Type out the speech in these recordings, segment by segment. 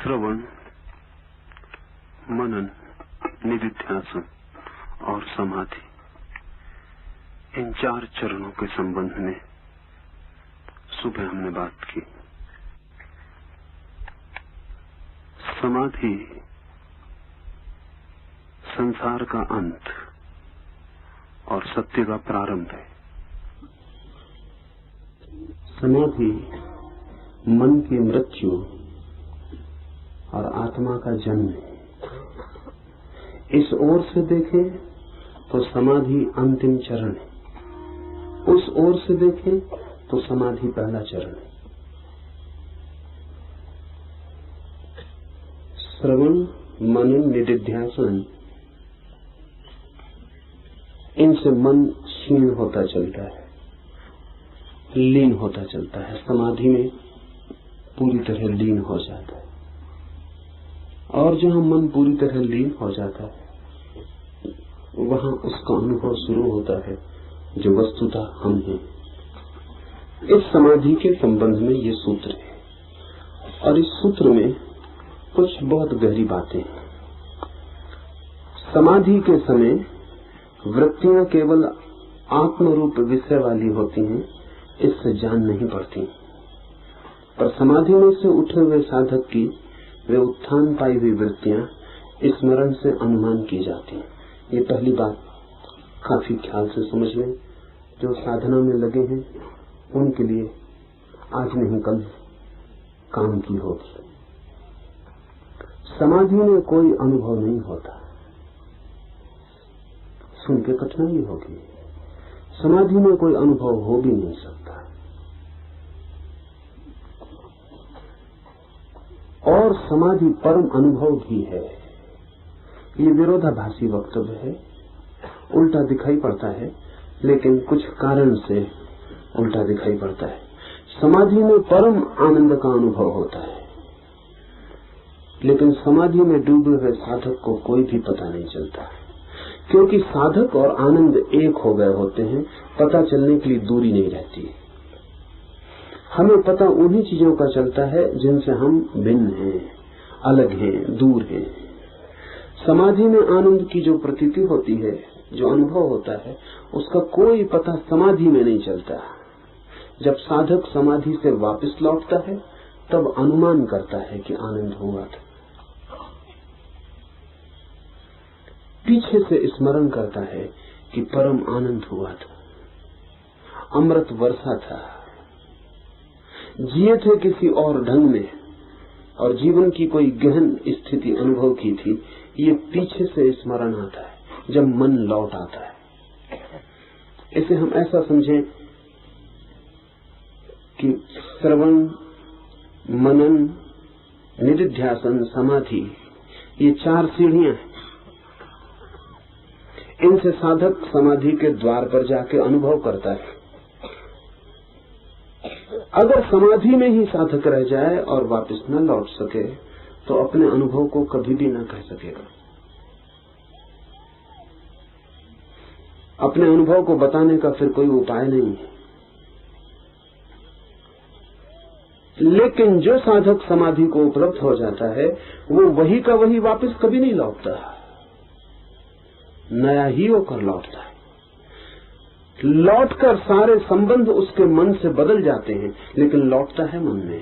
श्रवण, मनन, निधिध्यासन और समाधि, इन 4 चरणों के संबंध में सुबह हमने बात की। समाधि संसार का अंत और सत्य का प्रारंभ है। समाधि मन की मृत्यु और आत्मा का जन्म है। इस ओर से देखें तो समाधि अंतिम चरण है, उस ओर से देखें तो समाधि पहला चरण है। श्रवण, मनन, निधिध्यासन, इनसे मन क्षीण होता चलता है, लीन होता चलता है, समाधि में पूरी तरह लीन हो जाता है। और जहां मन पूरी तरह लीन हो जाता है वहां उसका अनुभव शुरू होता है जो वस्तुतः हम हैं। इस समाधि के संबंध में ये सूत्र है और इस सूत्र में कुछ बहुत गहरी बातें हैं। समाधि के समय वृत्तियां केवल आत्मरूप विषय वाली होती हैं, इससे जान नहीं पड़ती, पर समाधि में से उठे हुए साधक की वे उत्थान पाई हुई वृत्तियां स्मरण से अनुमान की जाती हैं। ये पहली बात काफी ख्याल से समझ लें। जो साधना में लगे हैं उनके लिए आज नहीं कल काम की होगी। समाधि में कोई अनुभव नहीं होता, सुन के कठिनाई होगी। समाधि में कोई अनुभव हो भी नहीं सकता। और समाधि परम अनुभव भी है। ये विरोधाभासी वक्तव्य है, उल्टा दिखाई पड़ता है, लेकिन कुछ कारण से उल्टा दिखाई पड़ता है। समाधि में परम आनंद का अनुभव होता है, लेकिन समाधि में डूबे हुए साधक को कोई भी पता नहीं चलता, क्योंकि साधक और आनंद एक हो गए होते हैं। पता चलने के लिए दूरी नहीं रहती। हमें पता उन्हीं चीजों का चलता है जिनसे हम भिन्न हैं, अलग हैं, दूर हैं। समाधि में आनंद की जो प्रतीति होती है, जो अनुभव होता है, उसका कोई पता समाधि में नहीं चलता। जब साधक समाधि से वापस लौटता है तब अनुमान करता है कि आनंद हुआ था। पीछे से स्मरण करता है कि परम आनंद हुआ था, अमृत वर्षा था, जिए थे किसी और ढंग में और जीवन की कोई गहन स्थिति अनुभव की थी। ये पीछे से स्मरण आता है जब मन लौट आता है। इसे हम ऐसा समझें कि श्रवण, मनन, निधिध्यासन, समाधि, ये 4 सीढ़ियां हैं। इनसे साधक समाधि के द्वार पर जाके अनुभव करता है। अगर समाधि में ही साधक रह जाए और वापस न लौट सके तो अपने अनुभव को कभी भी न कह सकेगा। अपने अनुभव को बताने का फिर कोई उपाय नहीं है। लेकिन जो साधक समाधि को उपलब्ध हो जाता है वो वही का वही वापस कभी नहीं लौटता, नया ही होकर लौटता है। लौटकर सारे संबंध उसके मन से बदल जाते हैं, लेकिन लौटता है मन में।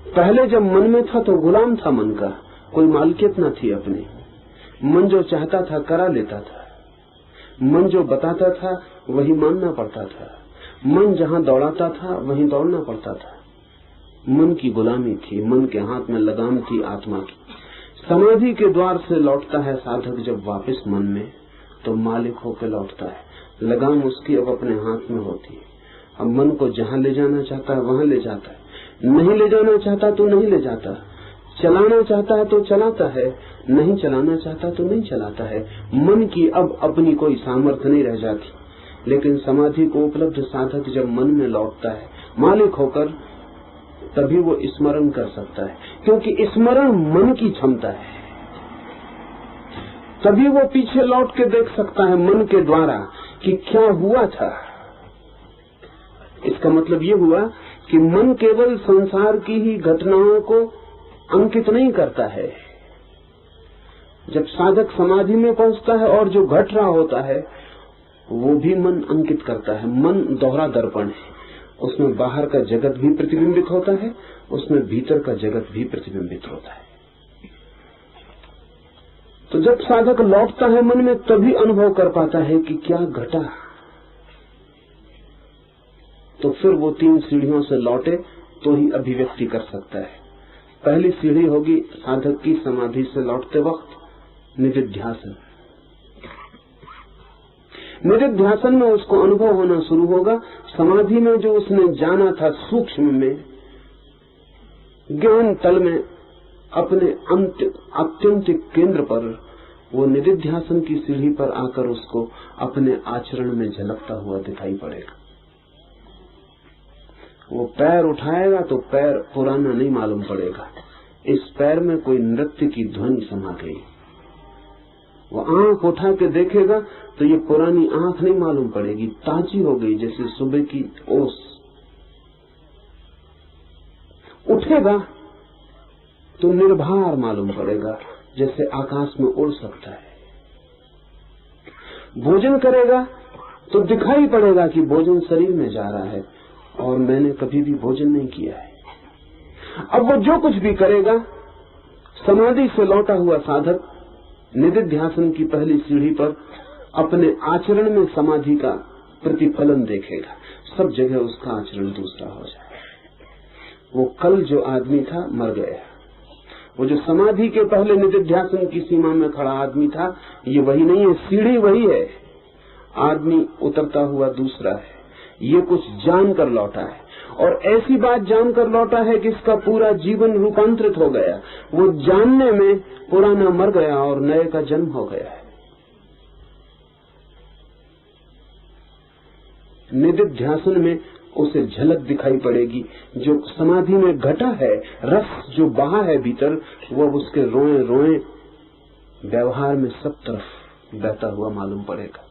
पहले जब मन में था तो गुलाम था मन का, कोई मालकियत न थी अपनी। मन जो चाहता था करा लेता था, मन जो बताता था वही मानना पड़ता था, मन जहां दौड़ाता था वहीं दौड़ना पड़ता था। मन की गुलामी थी, मन के हाथ में लगाम थी आत्मा की। समाधि के द्वार से लौटता है साधक जब वापस मन में, तो मालिक होकर लौटता है। लगाम उसकी अब अपने हाथ में होती है। अब मन को जहां ले जाना चाहता है वहां ले जाता है, नहीं ले जाना चाहता तो नहीं ले जाता, चलाना चाहता है तो चलाता है, नहीं चलाना चाहता तो नहीं चलाता है। मन की अब अपनी कोई सामर्थ्य नहीं रह जाती। लेकिन समाधि को उपलब्ध साधक जब मन में लौटता है मालिक होकर, तभी वो स्मरण कर सकता है, क्योंकि स्मरण मन की क्षमता है। तभी वो पीछे लौट के देख सकता है मन के द्वारा कि क्या हुआ था। इसका मतलब ये हुआ कि मन केवल संसार की ही घटनाओं को अंकित नहीं करता है। जब साधक समाधि में पहुंचता है और जो घट रहा होता है वो भी मन अंकित करता है। मन दोहरा दर्पण है, उसमें बाहर का जगत भी प्रतिबिंबित होता है, उसमें भीतर का जगत भी प्रतिबिंबित होता है। तो जब साधक लौटता है मन में तभी अनुभव कर पाता है कि क्या घटा। तो फिर वो 3 सीढ़ियों से लौटे तो ही अभिव्यक्ति कर सकता है। पहली सीढ़ी होगी साधक की समाधि से लौटते वक्त निदिध्यासन। निदिध्यासन में उसको अनुभव होना शुरू होगा। समाधि में जो उसने जाना था सूक्ष्म में, ज्ञान तल में, अपने आत्यंतिक केंद्र पर, वो निदिध्यासन की सीढ़ी पर आकर उसको अपने आचरण में झलकता हुआ दिखाई पड़ेगा। वो पैर उठाएगा तो पैर पुराना नहीं मालूम पड़ेगा, इस पैर में कोई नृत्य की ध्वनि समा गई। वो आंख उठा के देखेगा तो ये पुरानी आंख नहीं मालूम पड़ेगी, ताजी हो गई जैसे सुबह की ओस। उठेगा तो निर्भर मालूम पड़ेगा, जैसे आकाश में उड़ सकता है। भोजन करेगा तो दिखाई पड़ेगा कि भोजन शरीर में जा रहा है और मैंने कभी भी भोजन नहीं किया है। अब वो जो कुछ भी करेगा, समाधि से लौटा हुआ साधक निदिध्यासन की पहली सीढ़ी पर अपने आचरण में समाधि का प्रतिफलन देखेगा। सब जगह उसका आचरण दूसरा हो जाए। वो कल जो आदमी था मर गया, वो जो समाधि के पहले निदिध्यासन की सीमा में खड़ा आदमी था ये वही नहीं है, सीढ़ी वही है, आदमी उतरता हुआ दूसरा है। ये कुछ जानकर लौटा है और ऐसी बात जानकर लौटा है कि इसका पूरा जीवन रूपांतरित हो गया। वो जानने में पुराना मर गया और नए का जन्म हो गया है। निदिध्यासन में उसे झलक दिखाई पड़ेगी, जो समाधि में घटा है, रस जो बहा है भीतर, वो उसके रोए रोए व्यवहार में सब तरफ बहता हुआ मालूम पड़ेगा।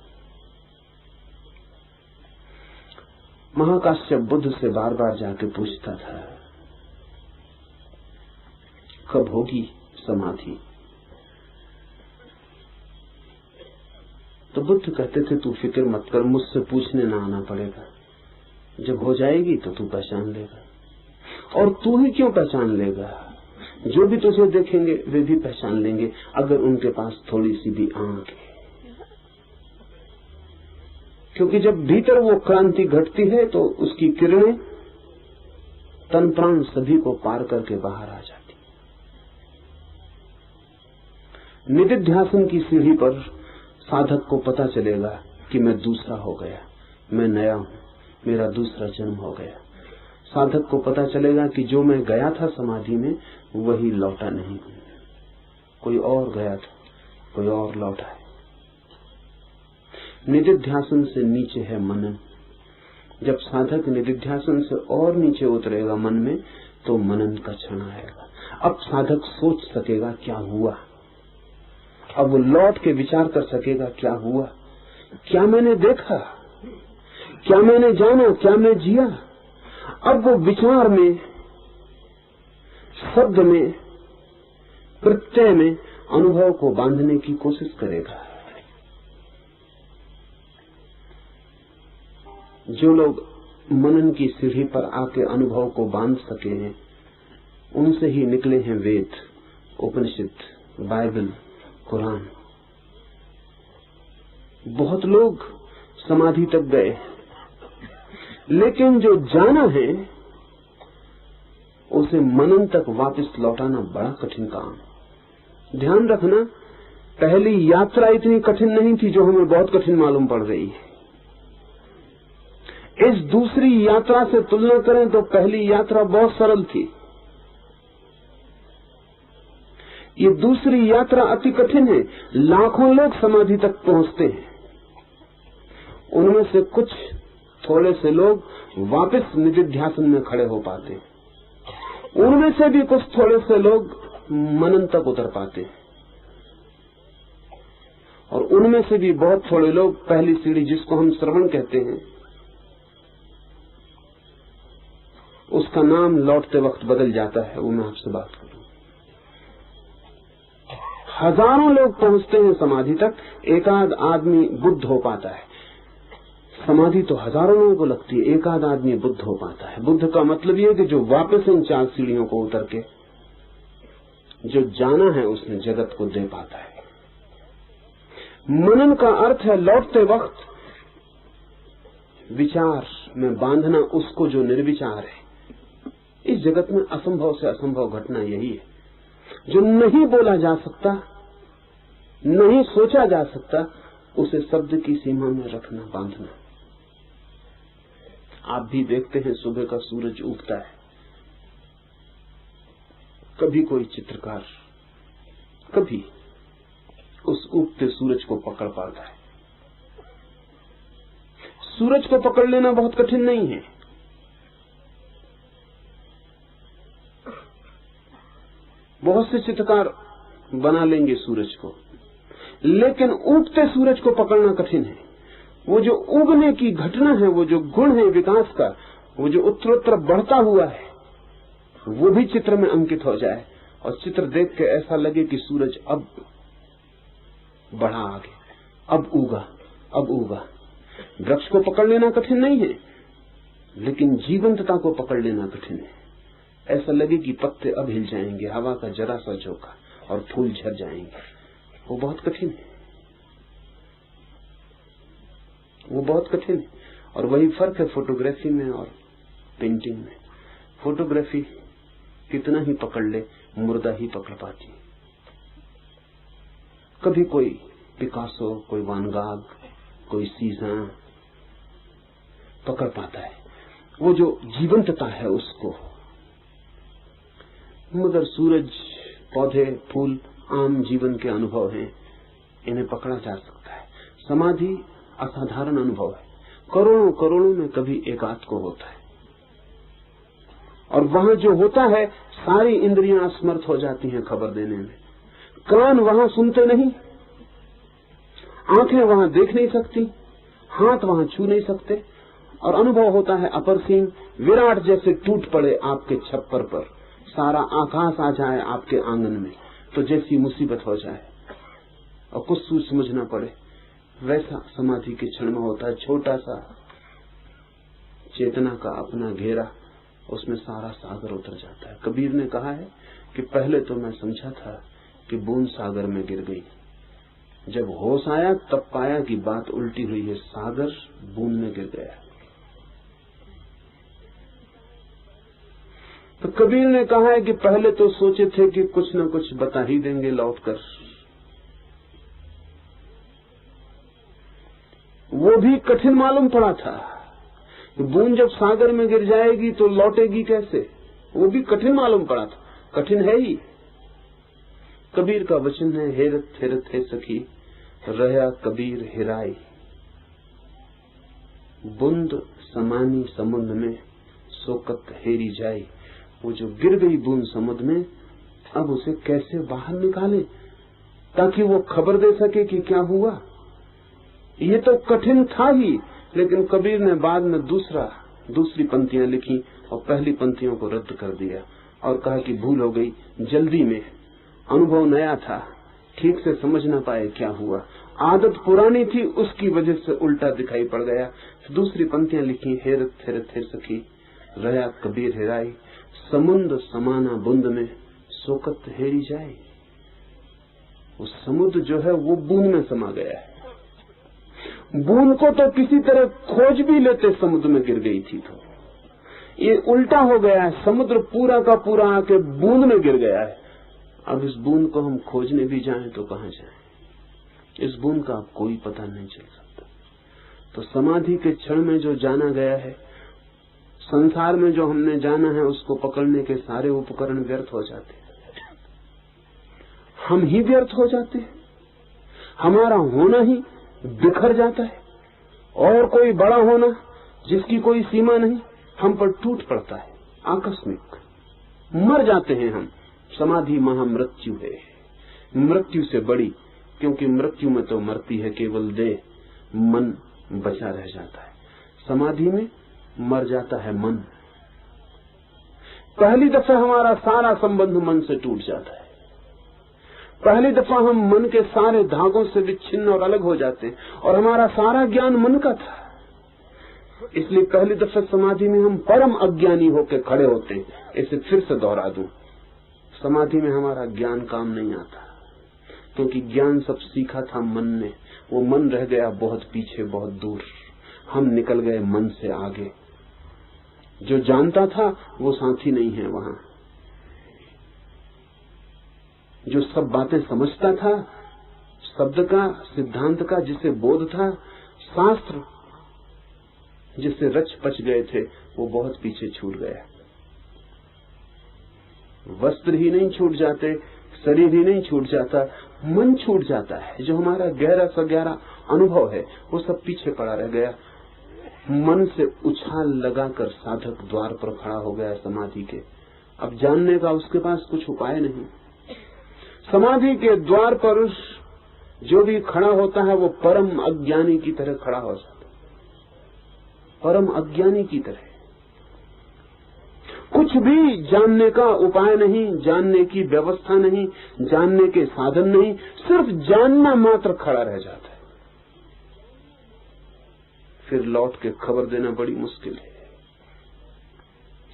महाकाश्यप बुद्ध से बार बार जाके पूछता था कब होगी समाधि। तो बुद्ध कहते थे तू फिक्र मत कर, मुझसे पूछने ना आना पड़ेगा, जब हो जाएगी तो तू पहचान लेगा। और तू ही क्यों पहचान लेगा, जो भी तुझे देखेंगे वे भी पहचान लेंगे अगर उनके पास थोड़ी सी भी आंख है। क्योंकि जब भीतर वो क्रांति घटती है तो उसकी किरणें तन प्राण सभी को पार करके बाहर आ जाती। निदिध्यासन की सीढ़ी पर साधक को पता चलेगा कि मैं दूसरा हो गया, मैं नया हूं, मेरा दूसरा जन्म हो गया। साधक को पता चलेगा कि जो मैं गया था समाधि में वही लौटा नहीं, कोई और गया था, कोई और लौटा है। निदिध्यासन से नीचे है मनन। जब साधक निदिध्यासन से और नीचे उतरेगा मन में तो मनन का क्षण आएगा। अब साधक सोच सकेगा क्या हुआ, अब वो लौट के विचार कर सकेगा क्या हुआ, क्या मैंने देखा, क्या मैंने जाना, क्या मैं जिया। अब वो विचार में, शब्द में, प्रत्यय में अनुभव को बांधने की कोशिश करेगा। जो लोग मनन की सीढ़ी पर आके अनुभव को बांध सके हैं उनसे ही निकले हैं वेद, उपनिषद, बाइबल, कुरान। बहुत लोग समाधि तक गए, लेकिन जो जाना है उसे मनन तक वापस लौटाना बड़ा कठिन काम। ध्यान रखना, पहली यात्रा इतनी कठिन नहीं थी जो हमें बहुत कठिन मालूम पड़ रही है। इस दूसरी यात्रा से तुलना करें तो पहली यात्रा बहुत सरल थी। ये दूसरी यात्रा अति कठिन है। लाखों लोग समाधि तक पहुंचते हैं, उनमें से कुछ थोड़े से लोग वापस निदिध्यासन में खड़े हो पाते, उनमें से भी कुछ थोड़े से लोग मनन तक उतर पाते, और उनमें से भी बहुत थोड़े लोग पहली सीढ़ी जिसको हम श्रवण कहते हैं, उसका नाम लौटते वक्त बदल जाता है, वो मैं आपसे बात करूं। हजारों लोग पहुंचते हैं समाधि तक, एक आध आदमी बुद्ध हो पाता है। समाधि तो हजारों लोगों को लगती है, एक आध आदमी बुद्ध हो पाता है। बुद्ध का मतलब यह है कि जो वापस इन 4 सीढ़ियों को उतर के जो जाना है उसने जगत को दे पाता है। मनन का अर्थ है लौटते वक्त विचार में बांधना उसको जो निर्विचार है। इस जगत में असंभव से असंभव घटना यही है, जो नहीं बोला जा सकता, नहीं सोचा जा सकता, उसे शब्द की सीमा में रखना, बांधना। आप भी देखते हैं सुबह का सूरज उगता है, कभी कोई चित्रकार कभी उस उगते सूरज को पकड़ पाता है। सूरज को पकड़ लेना बहुत कठिन नहीं है। बहुत से चित्रकार बना लेंगे सूरज को, लेकिन उगते सूरज को पकड़ना कठिन है। वो जो उगने की घटना है, वो जो गुण है विकास का, वो जो उत्तरोत्तर बढ़ता हुआ है, वो भी चित्र में अंकित हो जाए और चित्र देख के ऐसा लगे कि सूरज अब बढ़ा आगे, अब उगा, अब उगा। वृक्ष को पकड़ लेना कठिन नहीं है, लेकिन जीवंतता को पकड़ लेना कठिन है। ऐसा लगे कि पत्ते अब हिल जाएंगे, हवा का जरा सा झोंका और फूल झड़ जाएंगे। वो बहुत कठिन है, वो बहुत कठिन है। और वही फर्क है फोटोग्राफी में और पेंटिंग में। फोटोग्राफी कितना ही पकड़ ले, मुर्दा ही पकड़ पाती। कभी कोई पिकासो, कोई वान गाग, कोई सीज़न पकड़ पाता है, वो जो जीवंतता है उसको। मगर सूरज, पौधे, फूल आम जीवन के अनुभव हैं, इन्हें पकड़ा जा सकता है। समाधि असाधारण अनुभव है, करोड़ों करोड़ों में कभी एकाध को होता है। और वहां जो होता है, सारी इंद्रियां असमर्थ हो जाती हैं खबर देने में। कान वहां सुनते नहीं, आंखें वहां देख नहीं सकती, हाथ वहां छू नहीं सकते, और अनुभव होता है अपरसीम, विराट जैसे टूट पड़े आपके छप्पर पर, सारा आकाश आ जाए आपके आंगन में, तो जैसी मुसीबत हो जाए और कुछ सोच समझ न पड़े, वैसा समाधि के क्षण में होता है। छोटा सा चेतना का अपना घेरा, उसमें सारा सागर उतर जाता है। कबीर ने कहा है कि पहले तो मैं समझा था कि बूंद सागर में गिर गई, जब होश आया तब पाया कि बात उल्टी हुई है, सागर बूंद में गिर गया। तो कबीर ने कहा है कि पहले तो सोचे थे कि कुछ न कुछ बता ही देंगे लौटकर, वो भी कठिन मालूम पड़ा था। बूंद जब सागर में गिर जाएगी तो लौटेगी कैसे, वो भी कठिन मालूम पड़ा था। कठिन है ही। कबीर का वचन है, हेरत हेरत है सखी रहा कबीर हिराई, बूंद समानी समुद्र में सोकत हेरी जाई। वो जो गिर गई बूंद समुद्र में, अब उसे कैसे बाहर निकाले ताकि वो खबर दे सके कि क्या हुआ। ये तो कठिन था ही, लेकिन कबीर ने बाद में दूसरी पंक्तियां लिखी और पहली पंक्तियों को रद्द कर दिया और कहा कि भूल हो गई, जल्दी में, अनुभव नया था, ठीक से समझ ना पाए क्या हुआ, आदत पुरानी थी, उसकी वजह से उल्टा दिखाई पड़ गया। दूसरी पंक्तियां लिखी, हेरत हेरत हेर सखी रहा कबीर हेराई, समुद्र समाना बूंद में सोकत हेरी जाए। वो समुद्र जो है वो बूंद में समा गया है। बूंद को तो किसी तरह खोज भी लेते, समुद्र में गिर गई थी। तो ये उल्टा हो गया है, समुद्र पूरा का पूरा आके बूंद में गिर गया है। अब इस बूंद को हम खोजने भी जाएं तो कहां जाएं, इस बूंद का कोई पता नहीं चल सकता। तो समाधि के क्षण में जो जाना गया है, संसार में जो हमने जाना है, उसको पकड़ने के सारे उपकरण व्यर्थ हो जाते हैं। हम ही व्यर्थ हो जाते हैं, हमारा होना ही बिखर जाता है, और कोई बड़ा होना जिसकी कोई सीमा नहीं हम पर टूट पड़ता है। आकस्मिक मर जाते हैं हम। समाधि महामृत्यु है, मृत्यु से बड़ी, क्योंकि मृत्यु में तो मरती है केवल देह, मन बचा रह जाता है। समाधि में मर जाता है मन। पहली दफा हमारा सारा संबंध मन से टूट जाता है। पहली दफा हम मन के सारे धागों से विच्छिन्न और अलग हो जाते हैं, और हमारा सारा ज्ञान मन का था। इसलिए पहली दफा समाधि में हम परम अज्ञानी होकर खड़े होते हैं। इसे फिर से दोहरा दूं, समाधि में हमारा ज्ञान काम नहीं आता, क्योंकि ज्ञान सब सीखा था मन ने। वो मन रह गया बहुत पीछे, बहुत दूर। हम निकल गए मन से आगे। जो जानता था वो साथी नहीं है वहां। जो सब बातें समझता था, शब्द का, सिद्धांत का, जिसे बोध था, शास्त्र जिससे रच पच गए थे, वो बहुत पीछे छूट गया। वस्त्र ही नहीं छूट जाते, शरीर ही नहीं छूट जाता, मन छूट जाता है। जो हमारा गहरा सा गहरा अनुभव है वो सब पीछे पड़ा रह गया। मन से उछाल लगाकर साधक द्वार पर खड़ा हो गया समाधि के। अब जानने का उसके पास कुछ उपाय नहीं। समाधि के द्वार पर जो भी खड़ा होता है वो परम अज्ञानी की तरह खड़ा हो जाता है, परम अज्ञानी की तरह। कुछ भी जानने का उपाय नहीं, जानने की व्यवस्था नहीं, जानने के साधन नहीं, सिर्फ जानना मात्र खड़ा रह जाता है। फिर लौट के खबर देना बड़ी मुश्किल है।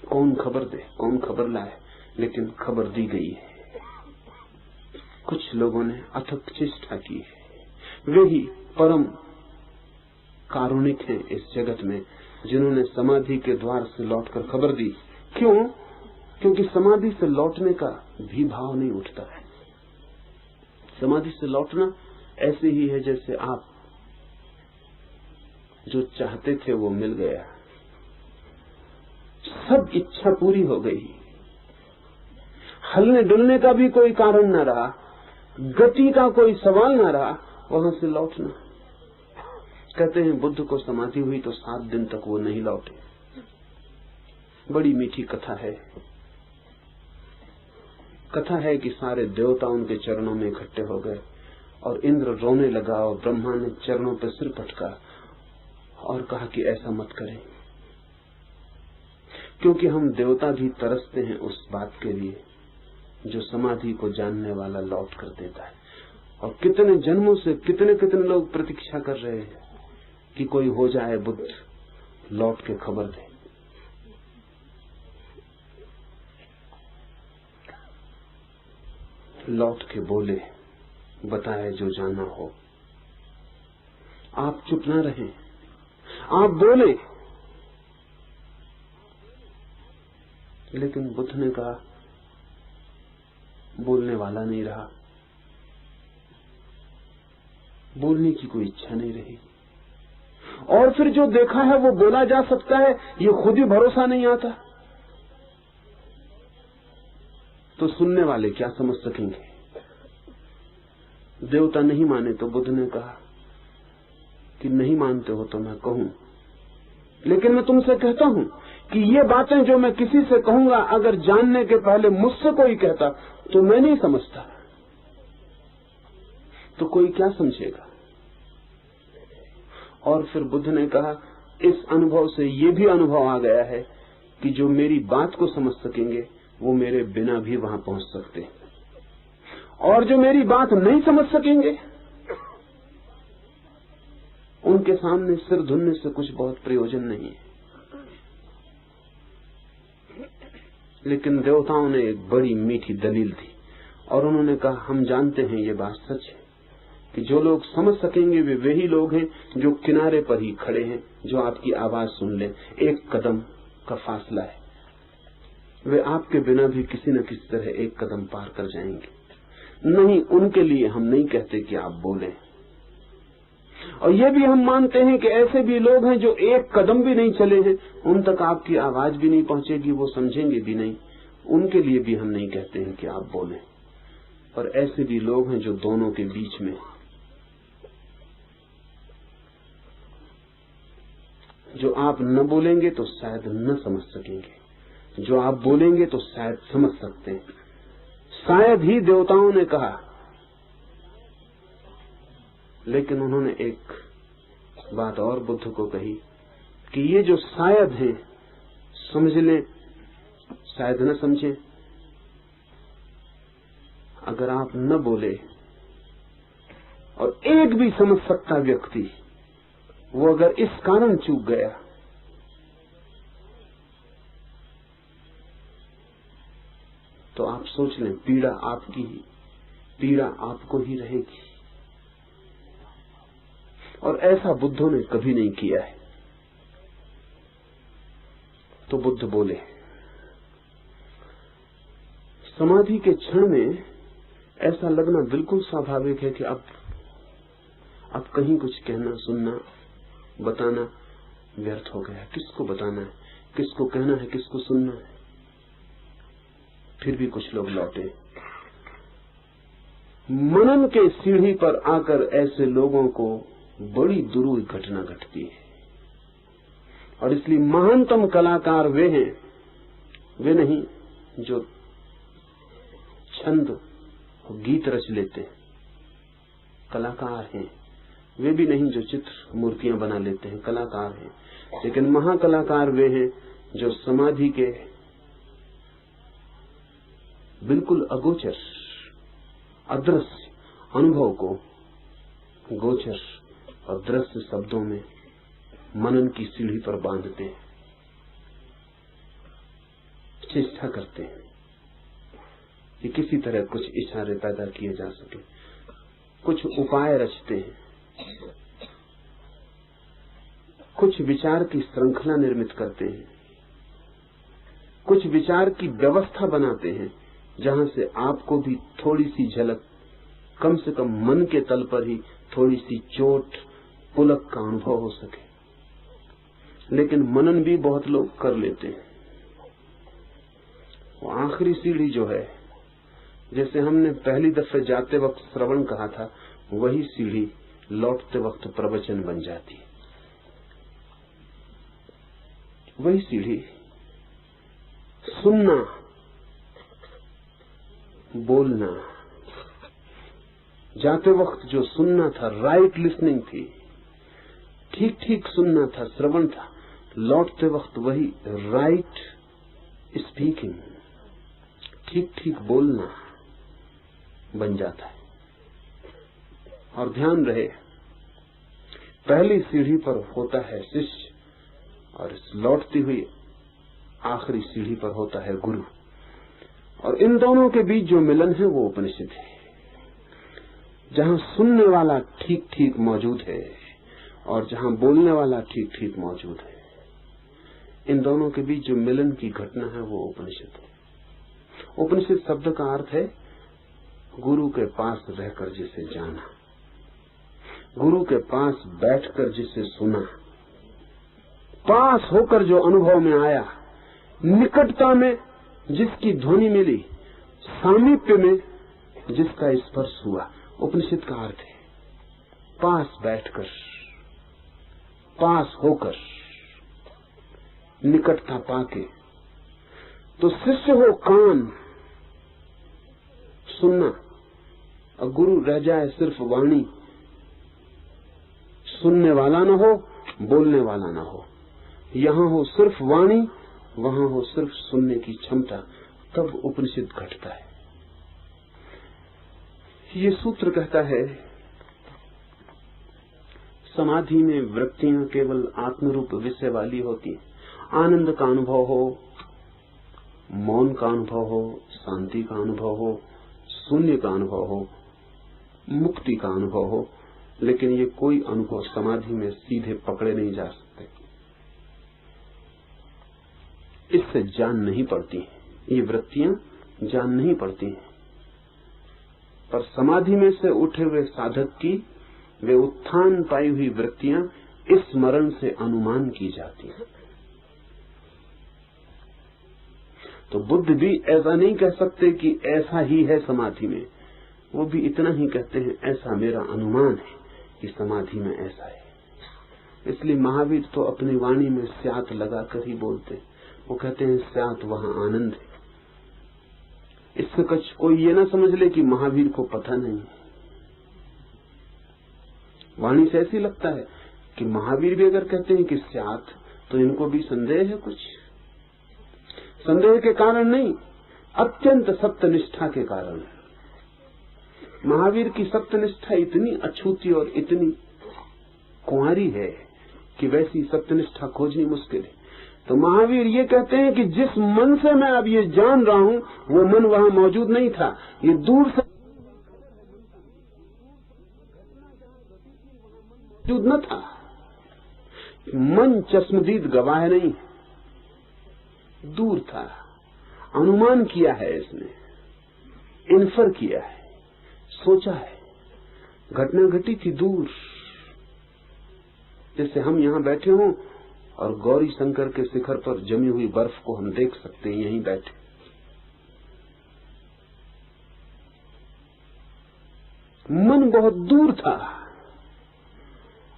कौन खबर दे, कौन खबर लाए, लेकिन खबर दी गई है। कुछ लोगों ने अथक चेष्टा की है। वे ही परम कारुणिक हैं इस जगत में, जिन्होंने समाधि के द्वार से लौटकर खबर दी। क्यों? क्योंकि समाधि से लौटने का भी भाव नहीं उठता है। समाधि से लौटना ऐसे ही है जैसे आप जो चाहते थे वो मिल गया, सब इच्छा पूरी हो गई, हलने डुलने का भी कोई कारण न रहा, गति का कोई सवाल न रहा, वहां से लौटना। कहते हैं बुद्ध को समाधि हुई तो 7 दिन तक वो नहीं लौटे। बड़ी मीठी कथा है। कथा है कि सारे देवता उनके चरणों में इकट्ठे हो गए और इंद्र रोने लगा और ब्रह्मा ने चरणों पर सिर पटका और कहा कि ऐसा मत करें, क्योंकि हम देवता भी तरसते हैं उस बात के लिए जो समाधि को जानने वाला लौट कर देता है। और कितने जन्मों से कितने कितने लोग प्रतीक्षा कर रहे हैं कि कोई हो जाए बुद्ध, लौट के खबर दे। लौट के बोले, बताए जो जाना हो। आप चुप ना रहें, आप बोले। लेकिन बुद्ध ने कहा, बोलने वाला नहीं रहा, बोलने की कोई इच्छा नहीं रही। और फिर जो देखा है वो बोला जा सकता है, ये खुद ही भरोसा नहीं आता, तो सुनने वाले क्या समझ सकेंगे। देवता नहीं माने तो बुद्ध ने कहा कि नहीं मानते हो तो मैं कहूं, लेकिन मैं तुमसे कहता हूं कि ये बातें जो मैं किसी से कहूंगा, अगर जानने के पहले मुझसे कोई कहता तो मैं नहीं समझता, तो कोई क्या समझेगा। और फिर बुद्ध ने कहा, इस अनुभव से ये भी अनुभव आ गया है कि जो मेरी बात को समझ सकेंगे वो मेरे बिना भी वहां पहुंच सकते हैं, और जो मेरी बात नहीं समझ सकेंगे उनके सामने सिर धुनने से कुछ बहुत प्रयोजन नहीं है। लेकिन देवताओं ने एक बड़ी मीठी दलील दी और उन्होंने कहा, हम जानते हैं ये बात सच है कि जो लोग समझ सकेंगे वे वही लोग हैं जो किनारे पर ही खड़े हैं, जो आपकी आवाज सुन ले। एक कदम का फासला है, वे आपके बिना भी किसी न किसी तरह एक कदम पार कर जाएंगे। नहीं, उनके लिए हम नहीं कहते कि आप बोलें। और ये भी हम मानते हैं कि ऐसे भी लोग हैं जो एक कदम भी नहीं चले हैं, उन तक आपकी आवाज भी नहीं पहुंचेगी, वो समझेंगे भी नहीं, उनके लिए भी हम नहीं कहते हैं कि आप बोलें। और ऐसे भी लोग हैं जो दोनों के बीच में, जो आप न बोलेंगे तो शायद न समझ सकेंगे, जो आप बोलेंगे तो शायद समझ सकते हैं। शायद ही देवताओं ने कहा, लेकिन उन्होंने एक बात और बुद्ध को कही कि ये जो शायद है, समझ लें शायद न समझें, अगर आप न बोले और एक भी समझ सकता व्यक्ति वो अगर इस कारण चूक गया तो आप सोच लें, पीड़ा आपकी ही, पीड़ा आपको ही रहेगी। और ऐसा बुद्धों ने कभी नहीं किया है। तो बुद्ध बोले, समाधि के क्षण में ऐसा लगना बिल्कुल स्वाभाविक है कि अब कहीं कुछ कहना, सुनना, बताना व्यर्थ हो गया। किसको बताना है, किसको कहना है, किसको सुनना है। फिर भी कुछ लोग लौटे। मनन के सीढ़ी पर आकर ऐसे लोगों को बड़ी दुरूह घटना घटती है। और इसलिए महानतम कलाकार वे हैं, वे नहीं जो छंद गीत रच लेते हैं, कलाकार हैं। वे भी नहीं जो चित्र मूर्तियां बना लेते हैं, कलाकार हैं। लेकिन महाकलाकार वे हैं जो समाधि के बिल्कुल अगोचर, अदृश्य अनुभव को गोचर और दृश्य शब्दों में मनन की सीढ़ी पर बांधते हैं, चेष्टा करते हैं कि किसी तरह कुछ इशारे पैदा किए जा सके, कुछ उपाय रचते हैं, कुछ विचार की श्रृंखला निर्मित करते हैं, कुछ विचार की व्यवस्था बनाते हैं जहां से आपको भी थोड़ी सी झलक, कम से कम मन के तल पर ही थोड़ी सी चोट, पुलक का अनुभव हो सके। लेकिन मनन भी बहुत लोग कर लेते हैं। वो आखिरी सीढ़ी जो है, जैसे हमने पहली दफे जाते वक्त श्रवण कहा था, वही सीढ़ी लौटते वक्त प्रवचन बन जाती है। वही सीढ़ी सुनना, बोलना, जाते वक्त जो सुनना था, राइट लिसनिंग थी, ठीक ठीक सुनना था, श्रवण था। लौटते वक्त वही राइट स्पीकिंग, ठीक ठीक बोलना बन जाता है। और ध्यान रहे, पहली सीढ़ी पर होता है शिष्य और लौटती हुई आखिरी सीढ़ी पर होता है गुरु। और इन दोनों के बीच जो मिलन है वो उपनिषद है, जहां सुनने वाला ठीक ठीक मौजूद है और जहां बोलने वाला ठीक ठीक मौजूद है। इन दोनों के बीच जो मिलन की घटना है वो उपनिषद है। उपनिषद शब्द का अर्थ है गुरु के पास रहकर जिसे जाना, गुरु के पास बैठकर जिसे सुना, पास होकर जो अनुभव में आया, निकटता में जिसकी ध्वनि मिली, सामीप्य में जिसका स्पर्श हुआ। उपनिषद का अर्थ है पास बैठकर, पास होकर, निकटता पाके। तो शिष्य हो कान सुनना और गुरु रह जाए सिर्फ वाणी, सुनने वाला न हो, बोलने वाला न हो। यहां हो सिर्फ वाणी, वहां हो सिर्फ सुनने की क्षमता, तब उपनिषद घटता है। ये सूत्र कहता है समाधि में वृत्तियां केवल आत्मरूप विषय वाली होती हैं। आनंद का अनुभव हो, मौन का अनुभव हो, शांति का अनुभव हो, शून्य का अनुभव हो, मुक्ति का अनुभव हो, लेकिन ये कोई अनुभव समाधि में सीधे पकड़े नहीं जा सकते। इससे जान नहीं पड़ती, ये वृत्तियां जान नहीं पड़ती हैं। पर समाधि में से उठे हुए साधक की वे उत्थान पाई हुई वृत्तियां इस स्मरण से अनुमान की जाती हैं। तो बुद्ध भी ऐसा नहीं कह सकते कि ऐसा ही है समाधि में, वो भी इतना ही कहते हैं ऐसा मेरा अनुमान है कि समाधि में ऐसा है। इसलिए महावीर तो अपनी वाणी में स्यात लगाकर ही बोलते हैं। वो कहते हैं स्यात वहां आनंद है। इससे कुछ कोई ये ना समझ ले कि महावीर को पता नहीं। वाणी से ऐसी लगता है कि महावीर भी अगर कहते हैं कि स्यात, तो इनको भी संदेह है। कुछ संदेह के कारण नहीं, अत्यंत सत्यनिष्ठा के कारण। महावीर की सत्यनिष्ठा इतनी अछूती और इतनी कुंवारी है कि वैसी सत्यनिष्ठा खोजनी मुश्किल है। तो महावीर ये कहते हैं कि जिस मन से मैं अब ये जान रहा हूं वो मन वहां मौजूद नहीं था, ये दूर से मौजूद न था। मन चश्मदीद गवाह नहीं, दूर था, अनुमान किया है इसने, इन्फर किया है, सोचा है, घटना घटी थी दूर। जैसे हम यहां बैठे हों और गौरी शंकर के शिखर पर जमी हुई बर्फ को हम देख सकते हैं यहीं बैठे। मन बहुत दूर था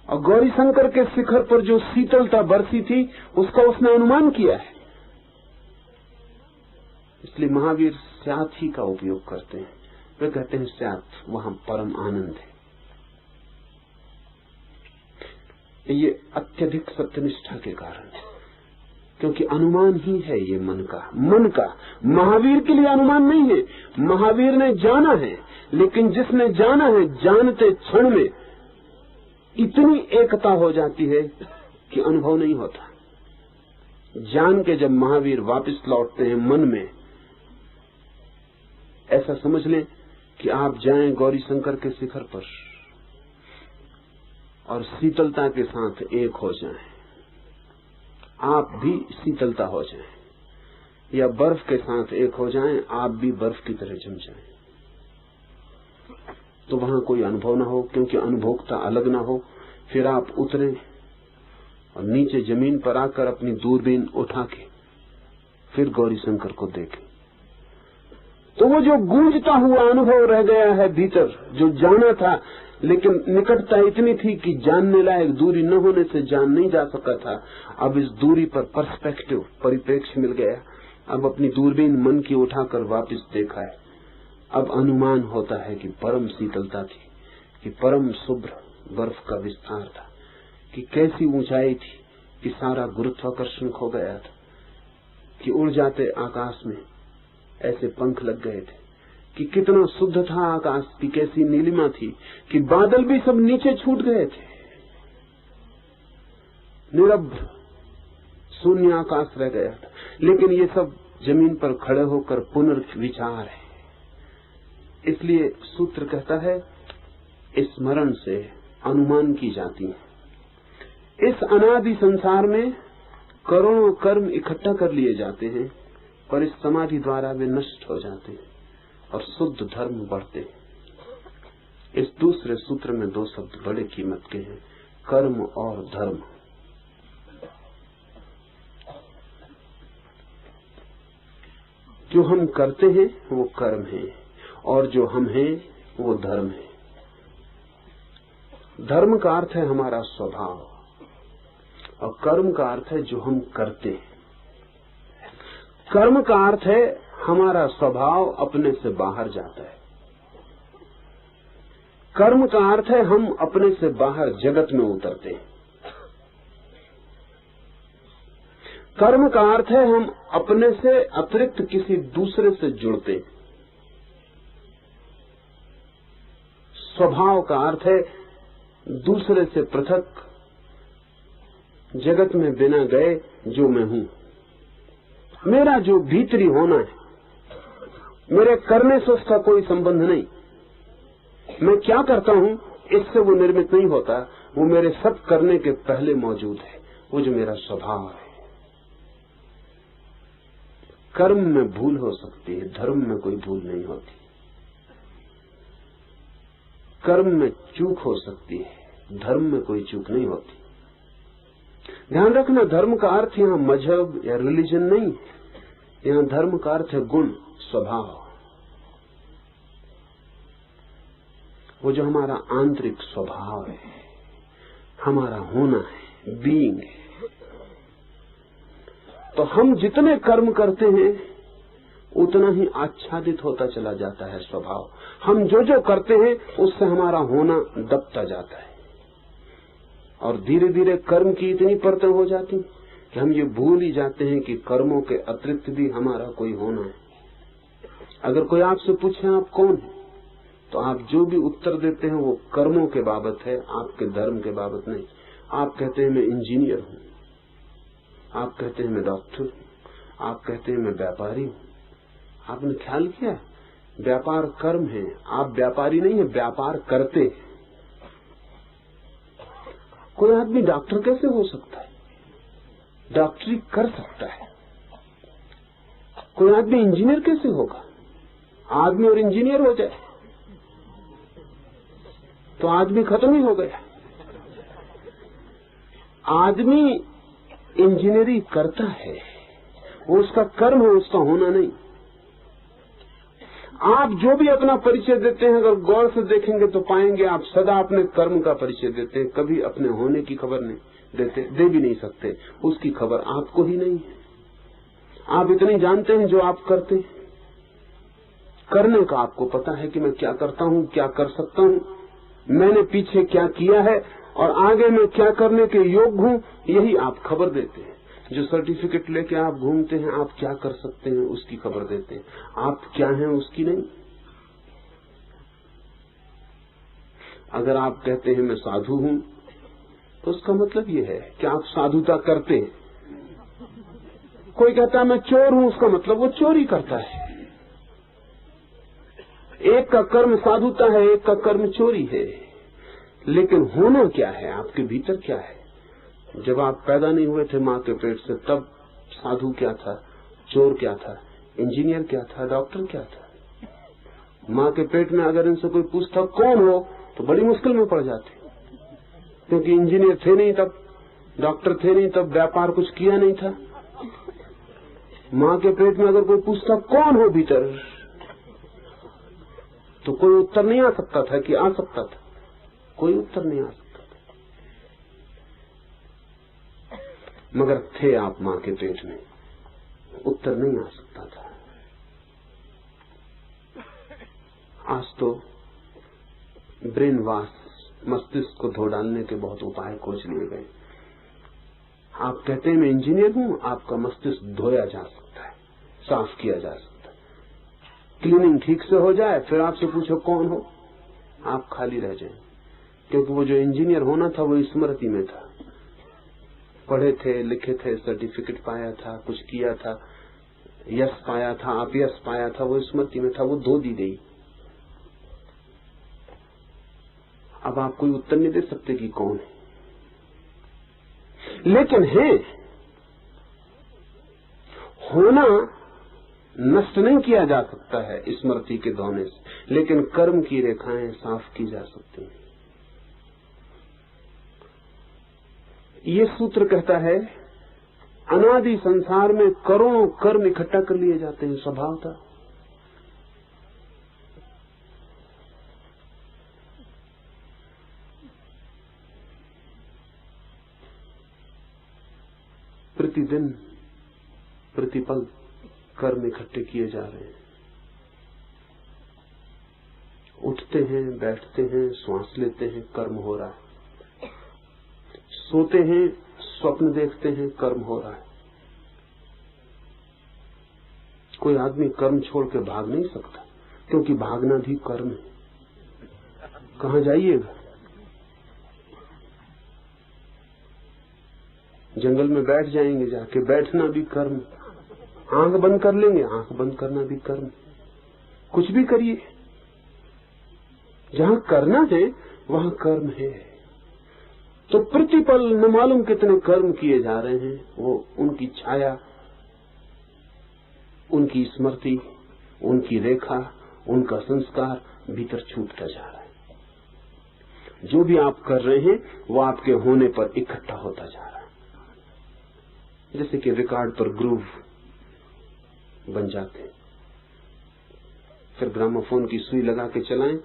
और गौरी शंकर के शिखर पर जो शीतलता बरसी थी उसका उसने अनुमान किया है। इसलिए महावीर स्यात ही का उपयोग करते हैं। वे कहते हैं स्यात वहां परम आनंद है। ये अत्यधिक सत्यनिष्ठा के कारण, क्योंकि अनुमान ही है ये मन का। महावीर के लिए अनुमान नहीं है, महावीर ने जाना है, लेकिन जिसने जाना है जानते क्षण में इतनी एकता हो जाती है कि अनुभव नहीं होता। जान के जब महावीर वापस लौटते हैं मन में, ऐसा समझ लें कि आप जाएं गौरी शंकर के शिखर पर और शीतलता के साथ एक हो जाएं, आप भी शीतलता हो जाएं, या बर्फ के साथ एक हो जाएं, आप भी बर्फ की तरह जम जाएं। तो वहां कोई अनुभव ना हो, क्योंकि अनुभोक्ता अलग ना हो। फिर आप उतरें और नीचे जमीन पर आकर अपनी दूरबीन उठा के फिर गौरी शंकर को देखें, तो वो जो गूंजता हुआ अनुभव रह गया है भीतर, जो जाना था, लेकिन निकटता इतनी थी कि जानने लायक दूरी न होने से जान नहीं जा सका था। अब इस दूरी पर पर्सपेक्टिव, परिप्रेक्ष्य मिल गया। अब अपनी दूरबीन मन की उठाकर वापस देखा है। अब अनुमान होता है कि परम शीतलता थी, कि परम शुभ्र बर्फ का विस्तार था, कि कैसी ऊंचाई थी, कि सारा गुरुत्वाकर्षण खो गया था, कि उड़ जाते आकाश में ऐसे पंख लग गए थे, कि कितना शुद्ध था आकाश, की कैसी नीलिमा थी, कि बादल भी सब नीचे छूट गए थे, निरभ्र शून्य आकाश रह गया था। लेकिन ये सब जमीन पर खड़े होकर पुनर्विचार है। इसलिए सूत्र कहता है स्मरण से अनुमान की जाती है। इस अनादि संसार में करोड़ों कर्म इकट्ठा कर लिए जाते हैं, पर इस समाधि द्वारा वे नष्ट हो जाते हैं और शुद्ध धर्म बढ़ते हैं। इस दूसरे सूत्र में दो शब्द बड़े कीमत के हैं, कर्म और धर्म। जो हम करते हैं वो कर्म है, और जो हम हैं वो धर्म है। धर्म का अर्थ है हमारा स्वभाव, और कर्म का अर्थ है जो हम करते हैं। कर्म का अर्थ है हमारा स्वभाव अपने से बाहर जाता है। कर्म का अर्थ है हम अपने से बाहर जगत में उतरते हैं। कर्म का अर्थ है हम अपने से अतिरिक्त किसी दूसरे से जुड़ते हैं। स्वभाव का अर्थ है दूसरे से पृथक, जगत में बिना गए जो मैं हूं। मेरा जो भीतरी होना है, मेरे करने से उसका कोई संबंध नहीं। मैं क्या करता हूं इससे वो निर्मित नहीं होता, वो मेरे सब करने के पहले मौजूद है, वो जो मेरा स्वभाव है। कर्म में भूल हो सकती है, धर्म में कोई भूल नहीं होती। कर्म में चूक हो सकती है, धर्म में कोई चूक नहीं होती। ध्यान रखना, धर्म का अर्थ यहाँ मजहब या रिलीजन नहीं, यहाँ धर्म का अर्थ है गुण, स्वभाव। वो जो हमारा आंतरिक स्वभाव है, हमारा होना है, बीइंग है। तो हम जितने कर्म करते हैं उतना ही आच्छादित होता चला जाता है स्वभाव। हम जो जो करते हैं उससे हमारा होना दबता जाता है, और धीरे धीरे कर्म की इतनी परतें हो जाती कि हम ये भूल ही जाते हैं कि कर्मों के अतिरिक्त भी हमारा कोई होना है। अगर कोई आपसे पूछे आप कौन है, तो आप जो भी उत्तर देते हैं वो कर्मों के बाबत है, आपके धर्म के बाबत नहीं। आप कहते हैं मैं इंजीनियर हूं, आप कहते हैं मैं डॉक्टर हूं, आप कहते हैं मैं व्यापारी हूं। आपने ख्याल किया व्यापार कर्म है, आप व्यापारी नहीं है, व्यापार करते। कोई आदमी डॉक्टर कैसे हो सकता है? डॉक्टरी कर सकता है। कोई आदमी इंजीनियर कैसे होगा? आदमी और इंजीनियर हो जाए तो आदमी खत्म ही हो गया। आदमी इंजीनियरिंग करता है, वो उसका कर्म है, उसका होना नहीं। आप जो भी अपना परिचय देते हैं, अगर गौर से देखेंगे तो पाएंगे आप सदा अपने कर्म का परिचय देते हैं, कभी अपने होने की खबर नहीं देते, दे भी नहीं सकते। उसकी खबर आपको ही नहीं है। आप इतनी जानते हैं जो आप करते हैं। करने का आपको पता है कि मैं क्या करता हूं, क्या कर सकता हूं, मैंने पीछे क्या किया है और आगे मैं क्या करने के योग्य हूं, यही आप खबर देते हैं। जो सर्टिफिकेट लेके आप घूमते हैं, आप क्या कर सकते हैं उसकी खबर देते हैं, आप क्या हैं उसकी नहीं। अगर आप कहते हैं मैं साधु हूं तो उसका मतलब ये है कि आप साधुता करते हैं। कोई कहता है मैं चोर हूं, उसका मतलब वो चोरी करता है। एक का कर्म साधुता है, एक का कर्म चोरी है। लेकिन होना क्या है, आपके भीतर क्या है? जब आप पैदा नहीं हुए थे माँ के पेट से, तब साधु क्या था, चोर क्या था, इंजीनियर क्या था, डॉक्टर क्या था? माँ के पेट में अगर इनसे कोई पूछता कौन हो तो बड़ी मुश्किल में पड़ जाते, क्योंकि इंजीनियर थे नहीं तब, डॉक्टर थे नहीं तब, व्यापार कुछ किया नहीं था। माँ के पेट में अगर कोई पूछता कौन हो भीतर, तो कोई उत्तर नहीं आ सकता था कि आ सकता था, कोई उत्तर नहीं आ सकता था। मगर थे आप माँ के पेट में, उत्तर नहीं आ सकता था। आज तो ब्रेन वॉश, मस्तिष्क को धो डालने के बहुत उपाय खोज लिए गए। आप कहते हैं मैं इंजीनियर हूं, आपका मस्तिष्क धोया जा सकता है, साफ किया जा सकता है। क्लीनिंग ठीक से हो जाए, फिर आपसे पूछो कौन हो, आप खाली रह जाएं। क्योंकि वो जो इंजीनियर होना था वो स्मृति में था, पढ़े थे, लिखे थे, सर्टिफिकेट पाया था, कुछ किया था, यश पाया था, आप यश पाया था, वो स्मृति में था, वो धो दी गई। अब आप कोई उत्तर नहीं दे सकते कि कौन है, लेकिन है। होना नष्ट नहीं किया जा सकता है स्मृति के धोने से, लेकिन कर्म की रेखाएं साफ की जा सकती हैं। ये सूत्र कहता है अनादि संसार में करोड़ों कर्म इकट्ठा कर लिए जाते हैं स्वभावतः। प्रतिदिन प्रतिपल कर्म इकट्ठे किए जा रहे हैं। उठते हैं, बैठते हैं, श्वास लेते हैं, कर्म हो रहा है। सोते हैं, स्वप्न देखते हैं, कर्म हो रहा है। कोई आदमी कर्म छोड़ के भाग नहीं सकता, क्योंकि भागना भी कर्म है। कहां जाइएगा? जंगल में बैठ जाएंगे, जाके बैठना भी कर्म। आंख बंद कर लेंगे, आंख बंद करना भी कर्म। कुछ भी करिए, जहां करना है वहां कर्म है। तो प्रतिपल न मालूम कितने कर्म किए जा रहे हैं, वो उनकी छाया, उनकी स्मृति, उनकी रेखा, उनका संस्कार भीतर छूटता जा रहा है। जो भी आप कर रहे हैं वो आपके होने पर इकट्ठा होता जा रहा है। जैसे कि रिकॉर्ड पर ग्रूव बन जाते हैं, फिर ग्रामोफोन की सुई लगा के चलाएं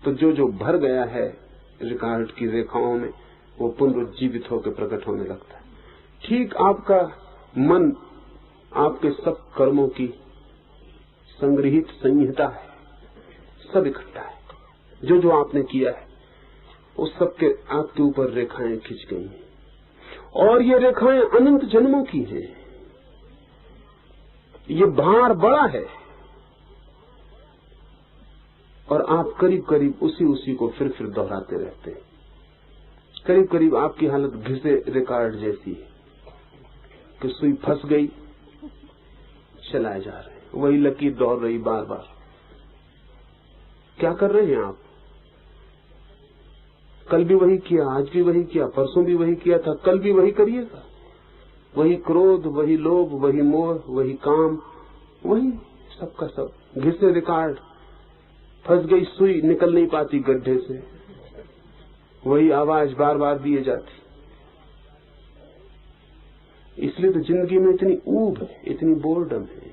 तो जो जो भर गया है रिकॉर्ड की रेखाओं में, वो पुनरुज्जीवित होकर प्रकट होने लगता है। ठीक आपका मन आपके सब कर्मों की संग्रहित संहिता है, सब इकट्ठा है। जो जो आपने किया है उस सब के आपके ऊपर रेखाएं खिंच गई हैं, और ये रेखाएं अनंत जन्मों की हैं। ये भार बड़ा है और आप करीब करीब उसी को फिर दोहराते रहते हैं। करीब करीब आपकी हालत घिसे रिकॉर्ड जैसी है कि सुई फंस गई, चलाए जा रहे हैं, वही लकीर दौड़ रही बार बार। क्या कर रहे हैं आप? कल भी वही किया, आज भी वही किया, परसों भी वही किया था, कल भी वही करिएगा। वही क्रोध, वही लोभ, वही मोह, वही काम, वही सबका सब घिसे रिकॉर्ड। फंस गई सुई, निकल नहीं पाती गड्ढे से, वही आवाज बार बार दिए जाती। इसलिए तो जिंदगी में इतनी ऊब है, इतनी बोर्डम है,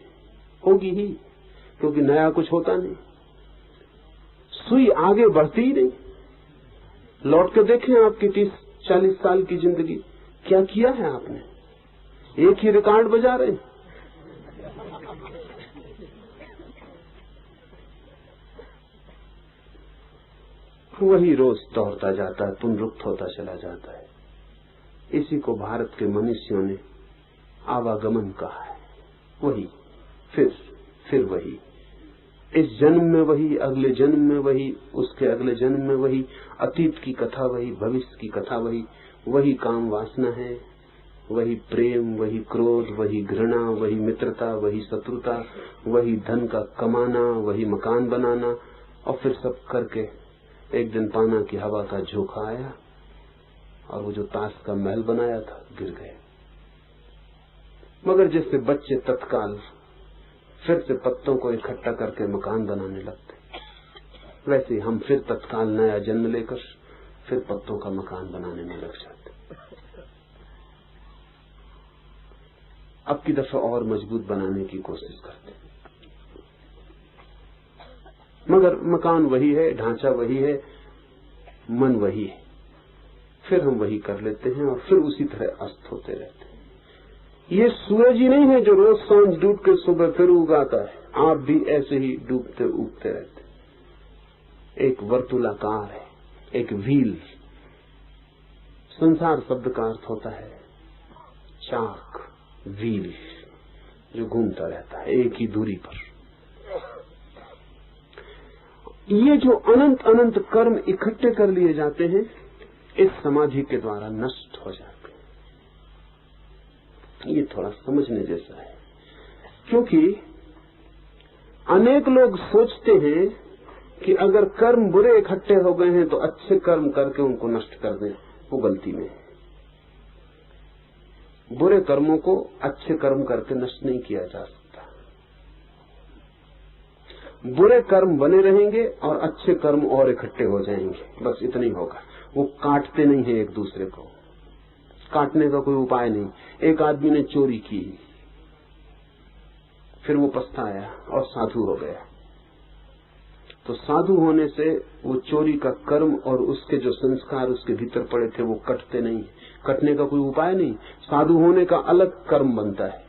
होगी ही, क्योंकि नया कुछ होता नहीं। सुई आगे बढ़ती ही नहीं। लौट के देखें आपकी 30-40 साल की जिंदगी, क्या किया है आपने? एक ही रिकॉर्ड बजा रहे हैं। वही रोज दौड़ता जाता है, पुनरुक्त होता चला जाता है। इसी को भारत के मनुष्यों ने आवागमन कहा है। वही फिर वही, इस जन्म में वही, अगले जन्म में वही, उसके अगले जन्म में वही, अतीत की कथा वही, भविष्य की कथा वही। वही काम वासना है, वही प्रेम, वही क्रोध, वही घृणा, वही मित्रता, वही शत्रुता, वही धन का कमाना, वही मकान बनाना, और फिर सब करके एक दिन पाना कि हवा का झोंका आया और वो जो ताश का महल बनाया था गिर गए। मगर जैसे बच्चे तत्काल फिर से पत्तों को इकट्ठा करके मकान बनाने लगते, वैसे हम फिर तत्काल नया जन्म लेकर फिर पत्तों का मकान बनाने में लग जाते। अब की दफा और मजबूत बनाने की कोशिश करते, मगर मकान वही है, ढांचा वही है, मन वही है। फिर हम वही कर लेते हैं और फिर उसी तरह अस्त होते रहते हैं। ये सूरज ही नहीं है जो रोज सांझ डूब के सुबह फिर उगाता है, आप भी ऐसे ही डूबते उगते रहते। एक वर्तुलाकार है, एक व्हील। संसार शब्द का अर्थ होता है चाक, व्हील, जो घूमता रहता है एक ही दूरी पर। ये जो अनंत अनंत कर्म इकट्ठे कर लिए जाते हैं, इस समाधि के द्वारा नष्ट हो जाते हैं। ये थोड़ा समझने जैसा है, क्योंकि अनेक लोग सोचते हैं कि अगर कर्म बुरे इकट्ठे हो गए हैं तो अच्छे कर्म करके उनको नष्ट कर दें। वो गलती में है। बुरे कर्मों को अच्छे कर्म करके नष्ट नहीं किया जा सकता। बुरे कर्म बने रहेंगे और अच्छे कर्म और इकट्ठे हो जाएंगे, बस इतना ही होगा। वो काटते नहीं है एक दूसरे को, काटने का कोई उपाय नहीं। एक आदमी ने चोरी की, फिर वो पछताया और साधु हो गया, तो साधु होने से वो चोरी का कर्म और उसके जो संस्कार उसके भीतर पड़े थे वो कटते नहीं। कटने का कोई उपाय नहीं। साधु होने का अलग कर्म बनता है,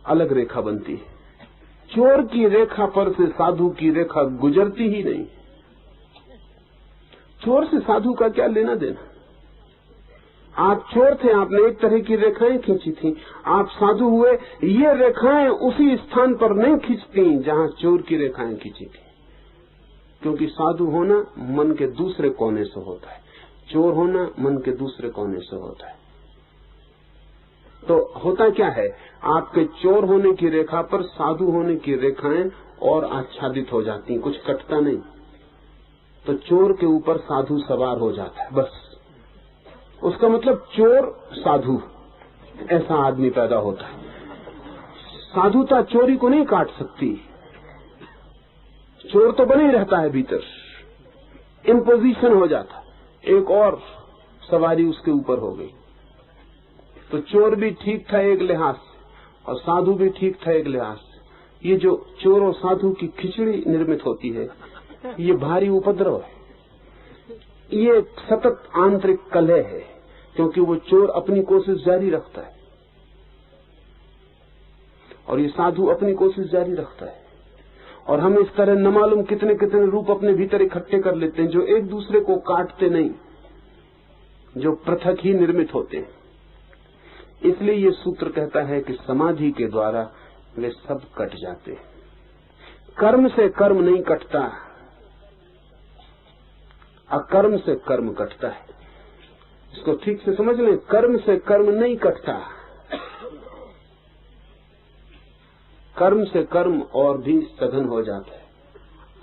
अलग रेखा बनती है। चोर की रेखा पर से साधु की रेखा गुजरती ही नहीं। चोर से साधु का क्या लेना देना? आप चोर थे, आपने एक तरह की रेखाएं खींची थी। आप साधु हुए, ये रेखाएं उसी स्थान पर नहीं खींचती जहां चोर की रेखाएं खींची थी, क्योंकि साधु होना मन के दूसरे कोने से होता है, चोर होना मन के दूसरे कोने से होता है। तो होता क्या है, आपके चोर होने की रेखा पर साधु होने की रेखाएं और आच्छादित हो जाती, कुछ कटता नहीं। तो चोर के ऊपर साधु सवार हो जाता है, बस। उसका मतलब चोर साधु, ऐसा आदमी पैदा होता है। साधुता चोरी को नहीं काट सकती, चोर तो बने ही रहता है भीतर, इम्पोजिशन हो जाता, एक और सवारी उसके ऊपर हो गई। तो चोर भी ठीक था एक लिहाज से, और साधु भी ठीक था एक लिहाज से। ये जो चोर और साधु की खिचड़ी निर्मित होती है, ये भारी उपद्रव है, ये सतत आंतरिक कलह है, क्योंकि वो चोर अपनी कोशिश जारी रखता है और ये साधु अपनी कोशिश जारी रखता है। और हम इस तरह न मालूम कितने कितने रूप अपने भीतर इकट्ठे कर लेते हैं, जो एक दूसरे को काटते नहीं, जो पृथक ही निर्मित होते हैं। इसलिए ये सूत्र कहता है कि समाधि के द्वारा वे सब कट जाते हैं। कर्म से कर्म नहीं कटता, अकर्म से कर्म कटता है। इसको ठीक से समझ लें, कर्म से कर्म नहीं कटता, कर्म से कर्म और भी सघन हो जाता है,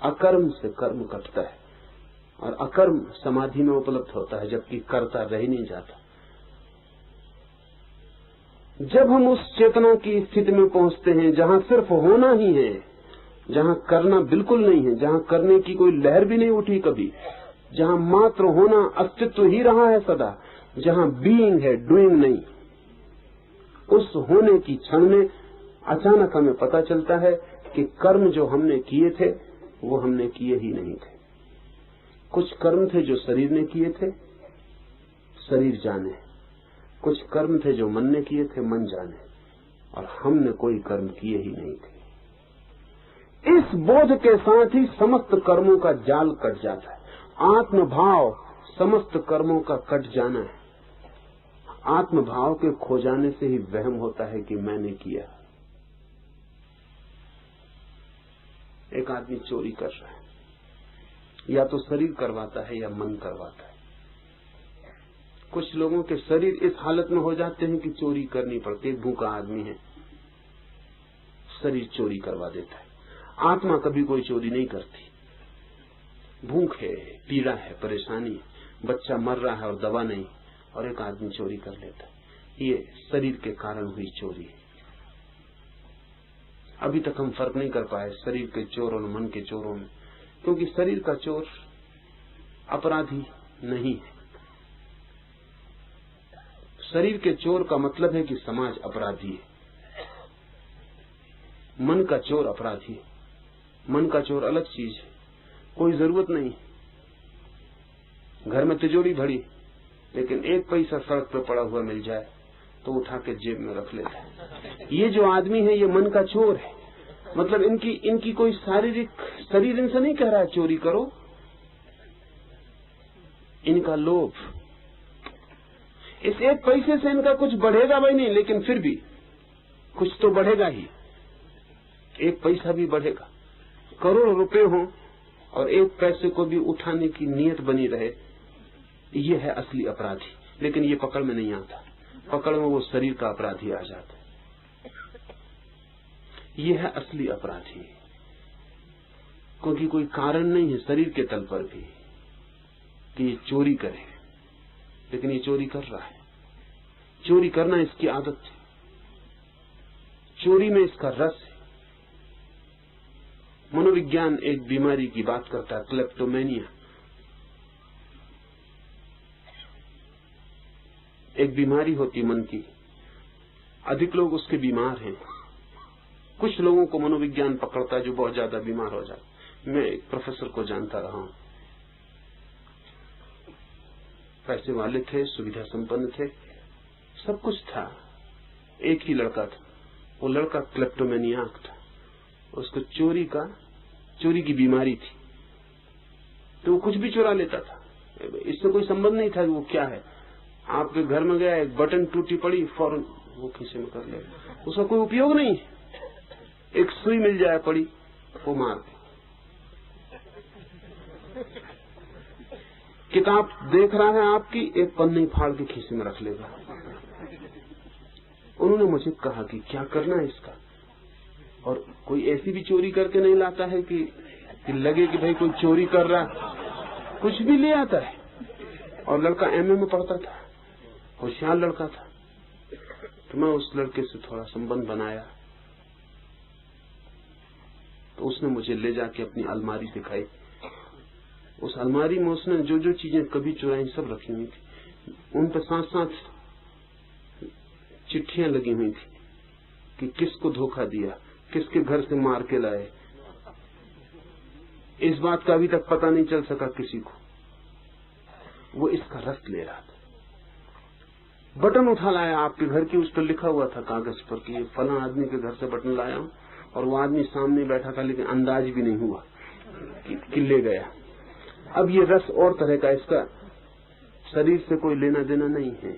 अकर्म से कर्म कटता है। और अकर्म समाधि में उपलब्ध होता है, जबकि कर्ता रह नहीं जाता। जब हम उस चेतना की स्थिति में पहुंचते हैं जहां सिर्फ होना ही है, जहां करना बिल्कुल नहीं है, जहां करने की कोई लहर भी नहीं उठी कभी, जहां मात्र होना अस्तित्व ही रहा है सदा, जहां बीइंग है, डूइंग नहीं, उस होने की क्षण में अचानक हमें पता चलता है कि कर्म जो हमने किए थे वो हमने किए ही नहीं थे। कुछ कर्म थे जो शरीर ने किए थे, शरीर जाने, कुछ कर्म थे जो मन ने किए थे, मन जाने, और हमने कोई कर्म किए ही नहीं थे। इस बोध के साथ ही समस्त कर्मों का जाल कट जाता है। आत्मभाव समस्त कर्मों का कट जाना है। आत्मभाव के खो जाने से ही वहम होता है कि मैंने किया। एक आदमी चोरी कर रहा है, या तो शरीर करवाता है या मन करवाता है। कुछ लोगों के शरीर इस हालत में हो जाते हैं कि चोरी करनी पड़ती है। भूखा आदमी है, शरीर चोरी करवा देता है। आत्मा कभी कोई चोरी नहीं करती। भूख है, पीड़ा है, परेशानी है, बच्चा मर रहा है और दवा नहीं, और एक आदमी चोरी कर लेता है। ये शरीर के कारण हुई चोरी है। अभी तक हम फर्क नहीं कर पाए शरीर के चोर और मन के चोरों में, क्योंकि शरीर का चोर अपराधी नहीं है। शरीर के चोर का मतलब है कि समाज अपराधी है। मन का चोर अपराधी है। मन का चोर अलग चीज है। कोई जरूरत नहीं, घर में तिजोरी भरी, लेकिन एक पैसा सड़क पर पड़ा हुआ मिल जाए तो उठा के जेब में रख लेता है। ये जो आदमी है ये मन का चोर है। मतलब इनकी कोई शारीरिक शरीर इनसे नहीं कह रहा है चोरी करो, इनका लोभ। इस एक पैसे से इनका कुछ बढ़ेगा भाई नहीं, लेकिन फिर भी कुछ तो बढ़ेगा ही। एक पैसा भी बढ़ेगा, करोड़ रुपए हो और एक पैसे को भी उठाने की नीयत बनी रहे, ये है असली अपराधी। लेकिन ये पकड़ में नहीं आता। पकड़ में वो शरीर का अपराधी आ जाता है। ये है असली अपराधी, क्योंकि कोई कारण नहीं है शरीर के तल पर भी कि ये चोरी करे, लेकिन ये चोरी कर रहा है। चोरी करना इसकी आदत है, चोरी में इसका रस है। मनोविज्ञान एक बीमारी की बात करता है, क्लेप्टोमेनिया। एक बीमारी होती मन की, अधिक लोग उसके बीमार हैं। कुछ लोगों को मनोविज्ञान पकड़ता है जो बहुत ज्यादा बीमार हो जाते। मैं एक प्रोफेसर को जानता रहा हूं, पैसे वाले थे, सुविधा संपन्न थे, सब कुछ था। एक ही लड़का था, वो लड़का क्लेप्टोमेनियाक था। उसको चोरी की बीमारी थी, तो वो कुछ भी चुरा लेता था। इससे कोई संबंध नहीं था कि वो क्या है। आपके घर में गया, एक बटन टूटी पड़ी, फौरन वो खीसे में कर ले, उसका कोई उपयोग नहीं। एक सुई मिल जाए पड़ी, वो मार दे। किताब देख रहा है आपकी, एक पन्नी फाड़ के खीसे में रख लेगा। उन्होंने मुझे कहा कि क्या करना है इसका। और कोई ऐसी भी चोरी करके नहीं लाता है कि लगे कि भाई कोई चोरी कर रहा, कुछ भी ले आता है। और लड़का एमए में पढ़ता था, होशियार लड़का था। तो मैं उस लड़के से थोड़ा संबंध बनाया, तो उसने मुझे ले जाके अपनी अलमारी दिखाई। उस अलमारी में उसने जो जो चीजें कभी चुराई सब रखी हुई थी। उन पर साथ साथ चिट्ठियां लगी हुई थी कि किसको धोखा दिया, किसके घर से मार के लाए। इस बात का अभी तक पता नहीं चल सका किसी को। वो इसका रस ले रहा था। बटन उठा लाया आपके घर की, उस पर लिखा हुआ था कागज पर कि ये फला आदमी के घर से बटन लाया हूं। और वो आदमी सामने बैठा था, लेकिन अंदाज भी नहीं हुआ कि ले गया। अब ये रस और तरह का, इसका शरीर से कोई लेना देना नहीं है।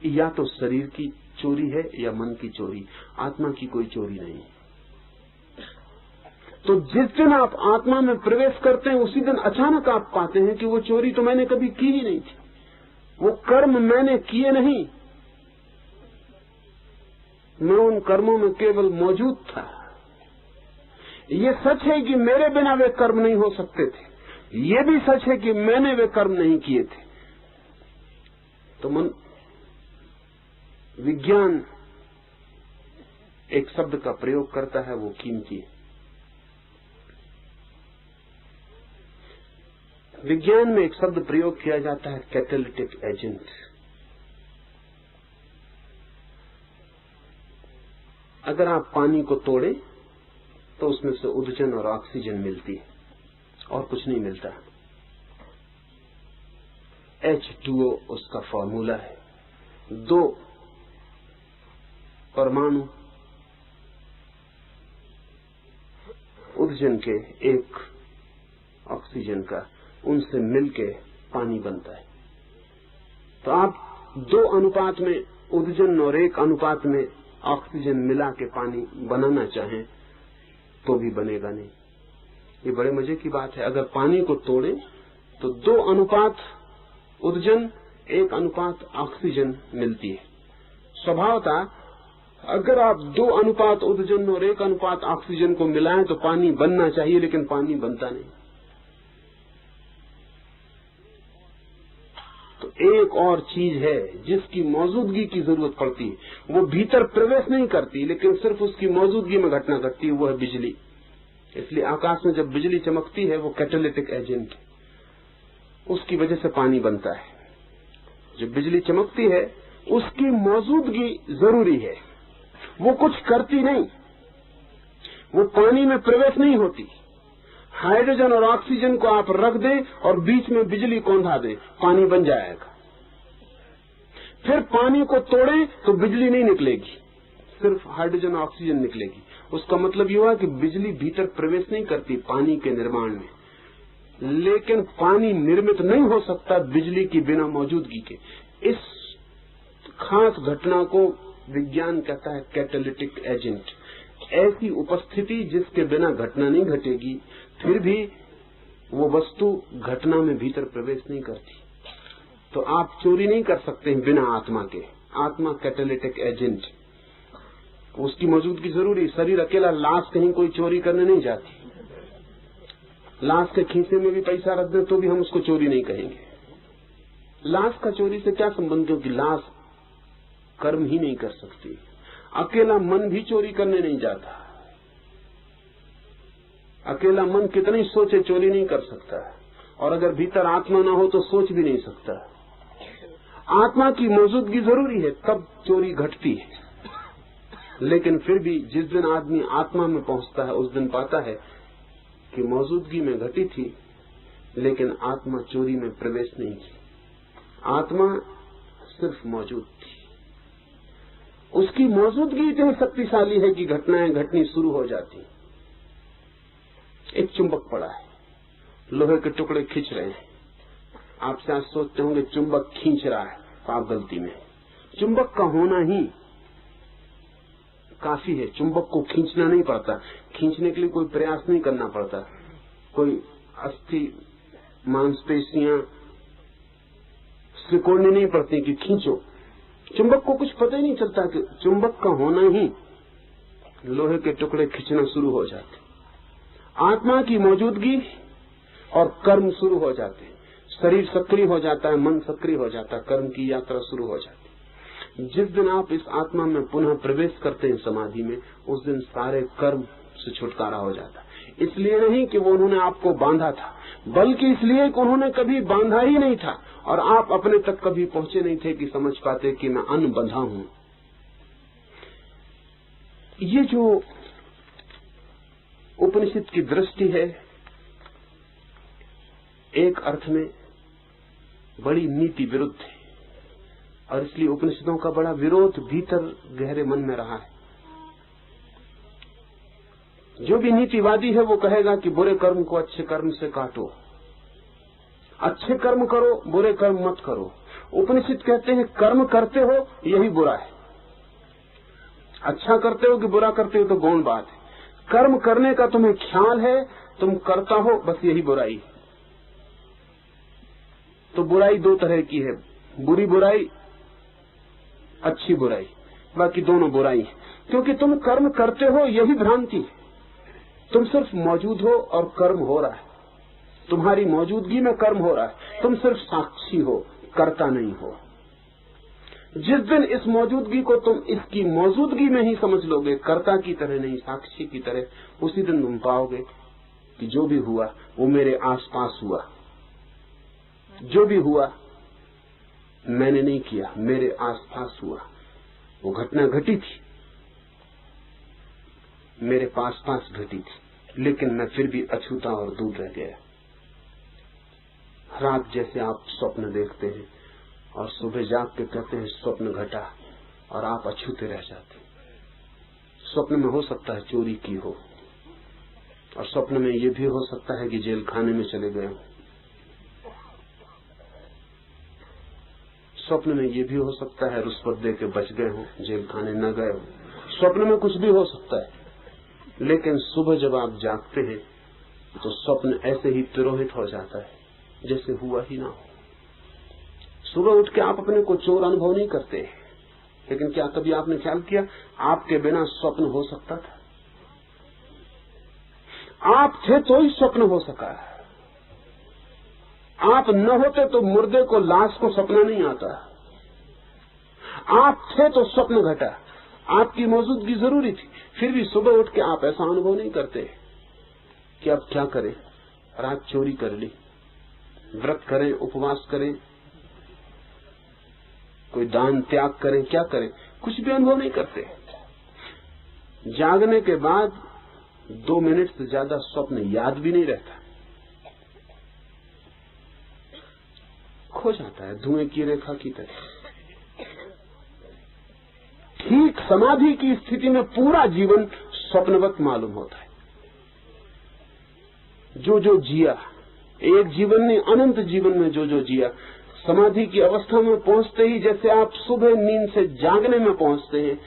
या तो शरीर की चोरी है या मन की चोरी, आत्मा की कोई चोरी नहीं। तो जिस दिन आप आत्मा में प्रवेश करते हैं उसी दिन अचानक आप पाते हैं कि वो चोरी तो मैंने कभी की ही नहीं थी, वो कर्म मैंने किए नहीं, मैं उन कर्मों में केवल मौजूद था। ये सच है कि मेरे बिना वे कर्म नहीं हो सकते थे, ये भी सच है कि मैंने वे कर्म नहीं किए थे। तो मन विज्ञान एक शब्द का प्रयोग करता है, वो कीमती है। विज्ञान में एक शब्द प्रयोग किया जाता है, कैटालिटिक एजेंट। अगर आप पानी को तोड़े तो उसमें से उदजन और ऑक्सीजन मिलती है और कुछ नहीं मिलता। H2O उसका फॉर्मूला है। 2 परमाणु उदजन के, 1 ऑक्सीजन का, उनसे मिलके पानी बनता है। तो आप 2 अनुपात में उदजन और 1 अनुपात में ऑक्सीजन मिला के पानी बनाना चाहें तो भी बनेगा नहीं। ये बड़े मजे की बात है। अगर पानी को तोड़े तो 2 अनुपात उदजन, 1 अनुपात ऑक्सीजन मिलती है। स्वभावतः अगर आप 2 अनुपात उदजन और 1 अनुपात ऑक्सीजन को मिलाएं तो पानी बनना चाहिए, लेकिन पानी बनता नहीं। तो एक और चीज है जिसकी मौजूदगी की जरूरत पड़ती है, वो भीतर प्रवेश नहीं करती लेकिन सिर्फ उसकी मौजूदगी में घटना घटती है, वो है बिजली। इसलिए आकाश में जब बिजली चमकती है वो कैटालिटिक एजेंट है, उसकी वजह से पानी बनता है। जब बिजली चमकती है उसकी मौजूदगी जरूरी है, वो कुछ करती नहीं, वो पानी में प्रवेश नहीं होती। हाइड्रोजन और ऑक्सीजन को आप रख दें और बीच में बिजली कौंधा दें, पानी बन जाएगा। फिर पानी को तोड़ें तो बिजली नहीं निकलेगी, सिर्फ हाइड्रोजन और ऑक्सीजन निकलेगी। उसका मतलब ये हुआ कि बिजली भीतर प्रवेश नहीं करती पानी के निर्माण में, लेकिन पानी निर्मित नहीं हो सकता बिजली की बिना मौजूदगी के। इस खास घटना को विज्ञान कहता है कैटालिटिक एजेंट। ऐसी उपस्थिति जिसके बिना घटना नहीं घटेगी, फिर भी वो वस्तु घटना में भीतर प्रवेश नहीं करती। तो आप चोरी नहीं कर सकते हैं बिना आत्मा के। आत्मा कैटालिटिक एजेंट, उसकी मौजूदगी जरूरी। शरीर अकेला, लाश कहीं कोई चोरी करने नहीं जाती। लाश के खीसे में भी पैसा रख दे तो भी हम उसको चोरी नहीं कहेंगे। लाश का चोरी से क्या संबंध, क्योंकि लाश कर्म ही नहीं कर सकती। अकेला मन भी चोरी करने नहीं जाता। अकेला मन कितनी सोचे चोरी नहीं कर सकता, और अगर भीतर आत्मा ना हो तो सोच भी नहीं सकता। आत्मा की मौजूदगी जरूरी है, तब चोरी घटती है। लेकिन फिर भी जिस दिन आदमी आत्मा में पहुंचता है उस दिन पाता है कि मौजूदगी में घटी थी, लेकिन आत्मा चोरी में प्रवेश नहीं की। आत्मा सिर्फ मौजूद थी। उसकी मौजूदगी इतनी शक्तिशाली है कि घटनाएं घटनी शुरू हो जाती। एक चुंबक पड़ा है, लोहे के टुकड़े खींच रहे हैं। आपसे आज सोचते होंगे चुंबक खींच रहा है, तो आप गलती में। चुंबक का होना ही काफी है, चुंबक को खींचना नहीं पड़ता। खींचने के लिए कोई प्रयास नहीं करना पड़ता, कोई अस्थि मांसपेशियां सिकोड़नी नहीं पड़ती कि खींचो। चुंबक को कुछ पता ही नहीं चलता कि चुंबक का होना ही लोहे के टुकड़े खींचना शुरू हो जाते। आत्मा की मौजूदगी और कर्म शुरू हो जाते हैं। शरीर सक्रिय हो जाता है, मन सक्रिय हो जाता है, कर्म की यात्रा शुरू हो जाती है। जिस दिन आप इस आत्मा में पुनः प्रवेश करते हैं समाधि में, उस दिन सारे कर्म से छुटकारा हो जाता है। इसलिए नहीं कि वो उन्होंने आपको बांधा था, बल्कि इसलिए कि उन्होंने कभी बांधा ही नहीं था और आप अपने तक कभी पहुंचे नहीं थे कि समझ पाते कि मैं अनबंधा हूं। ये जो उपनिषद की दृष्टि है, एक अर्थ में बड़ी नीति विरुद्ध है, और इसलिए उपनिषदों का बड़ा विरोध भीतर गहरे मन में रहा है। जो भी नीतिवादी है वो कहेगा कि बुरे कर्म को अच्छे कर्म से काटो, अच्छे कर्म करो, बुरे कर्म मत करो। उपनिषद कहते हैं कर्म करते हो यही बुरा है। अच्छा करते हो कि बुरा करते हो तो गौण बात है। कर्म करने का तुम्हें ख्याल है, तुम करता हो, बस यही बुराई। तो बुराई दो तरह की है, बुरी बुराई, अच्छी बुराई, बाकी दोनों बुराई है। क्योंकि तुम कर्म करते हो यही भ्रांति है। तुम सिर्फ मौजूद हो और कर्म हो रहा है, तुम्हारी मौजूदगी में कर्म हो रहा है, तुम सिर्फ साक्षी हो, कर्ता नहीं हो। जिस दिन इस मौजूदगी को तुम इसकी मौजूदगी में ही समझ लोगे, कर्ता की तरह नहीं साक्षी की तरह, उसी दिन तुम पाओगे कि जो भी हुआ वो मेरे आसपास हुआ, जो भी हुआ मैंने नहीं किया, मेरे आसपास हुआ। वो घटना घटी थी, मेरे पास घटी थी, लेकिन मैं फिर भी अछूता और दूर रह गया। रात जैसे आप स्वप्न देखते हैं और सुबह जाग के कहते हैं स्वप्न घटा, और आप अछूते रह जाते। स्वप्न में हो सकता है चोरी की हो, और स्वप्न में ये भी हो सकता है कि जेल खाने में चले गए हो। स्वप्न में ये भी हो सकता है रुष्वत दे के बच गए हो, जेल खाने न गए हो। स्वप्न में कुछ भी हो सकता है, लेकिन सुबह जब आप जागते हैं तो स्वप्न ऐसे ही तिरोहित हो जाता है जैसे हुआ ही ना हो। सुबह उठ के आप अपने को चोर अनुभव नहीं करते, लेकिन क्या कभी आपने ख्याल किया आपके बिना स्वप्न हो सकता था? आप थे तो ही स्वप्न हो सका। आप न होते तो मुर्दे को, लाश को सपना नहीं आता। आप थे तो स्वप्न घटा, आपकी मौजूदगी जरूरी थी, फिर भी सुबह उठ के आप ऐसा अनुभव नहीं करते कि अब क्या करें, रात चोरी कर ली, व्रत करें, उपवास करें, कोई दान त्याग करें, क्या करें, कुछ भी अनुभव नहीं करते। जागने के बाद 2 मिनट से ज्यादा स्वप्न याद भी नहीं रहता, खो जाता है धुएं की रेखा की तरह। ठीक समाधि की स्थिति में पूरा जीवन स्वप्नवत मालूम होता है। जो जो जिया, एक जीवन नहीं अनंत जीवन में जो जो जिया, समाधि की अवस्था में पहुंचते ही जैसे आप सुबह नींद से जागने में पहुंचते हैं,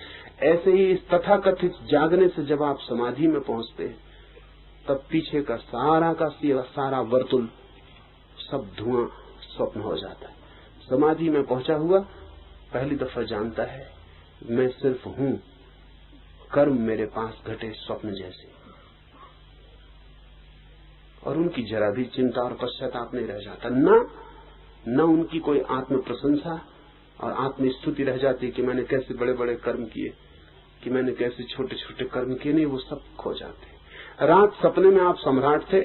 ऐसे ही इस तथाकथित जागने से जब आप समाधि में पहुंचते हैं, तब पीछे का सारा वर्तुल सब धुआं स्वप्न हो जाता है। समाधि में पहुंचा हुआ पहली दफा जानता है मैं सिर्फ हूं, कर्म मेरे पास घटे स्वप्न जैसे, और उनकी जरा भी चिंता और पश्चाताप नहीं रह जाता। न उनकी कोई आत्म प्रशंसा और आत्म स्तुति रह जाती कि मैंने कैसे बड़े बड़े कर्म किए, कि मैंने कैसे छोटे छोटे कर्म किए, नहीं, वो सब खो जाते। रात सपने में आप सम्राट थे,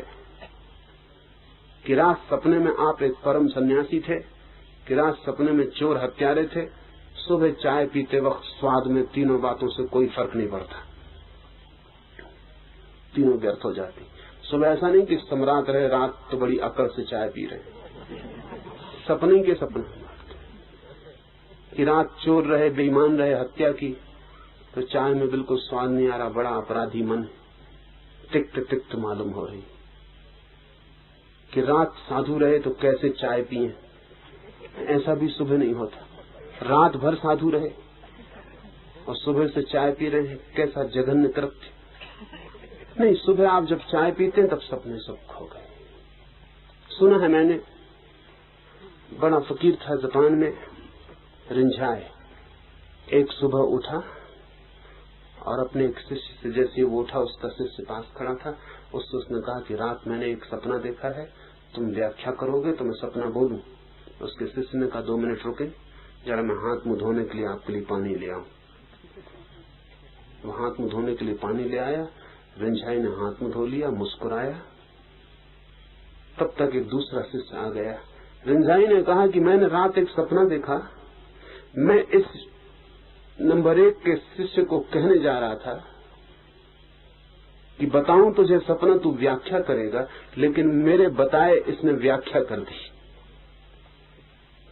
कि रात सपने में आप एक परम सन्यासी थे, कि रात सपने में चोर हत्यारे थे, सुबह चाय पीते वक्त स्वाद में तीनों बातों से कोई फर्क नहीं पड़ता, तीनों व्यर्थ हो जाती। सुबह ऐसा नहीं कि सम्राट रहे, रात तो बड़ी अकड़ से चाय पी रहे, सपने के सपने। कि रात चोर रहे, बेईमान रहे, हत्या की, तो चाय में बिल्कुल स्वाद नहीं आ रहा, बड़ा अपराधी मन, तिक्त तिक्त मालूम हो रही। कि रात साधु रहे तो कैसे चाय पिए, ऐसा भी सुबह नहीं होता। रात भर साधु रहे और सुबह से चाय पी रहे हैं, कैसा जघन्य कृत्य। नहीं, सुबह आप जब चाय पीते हैं तब सपने सब खो गए। सुना है मैंने, बड़ा फकीर था जापान में, रिंझाए, एक सुबह उठा और अपने एक शिष्य से, जैसे वो उठा उसका शिष्य पास खड़ा था, उससे उसने कहा कि रात मैंने एक सपना देखा है, तुम व्याख्या करोगे तो मैं सपना बोलूं। उसके शिष्य ने कहा 2 मिनट रुके, जरा मैं हाथ मुंह धोने के लिए आपके लिए पानी ले आऊं। वो हाथ मुंह धोने के लिए पानी ले आया, रिंझाई ने हाथ मुंह धो लिया, मुस्कुराया। तब तक एक दूसरा शिष्य आ गया। रिंझाई ने कहा कि मैंने रात एक सपना देखा, मैं इस नंबर 1 के शिष्य को कहने जा रहा था कि बताऊं तुझे सपना, तू व्याख्या करेगा, लेकिन मेरे बताए इसने व्याख्या कर दी,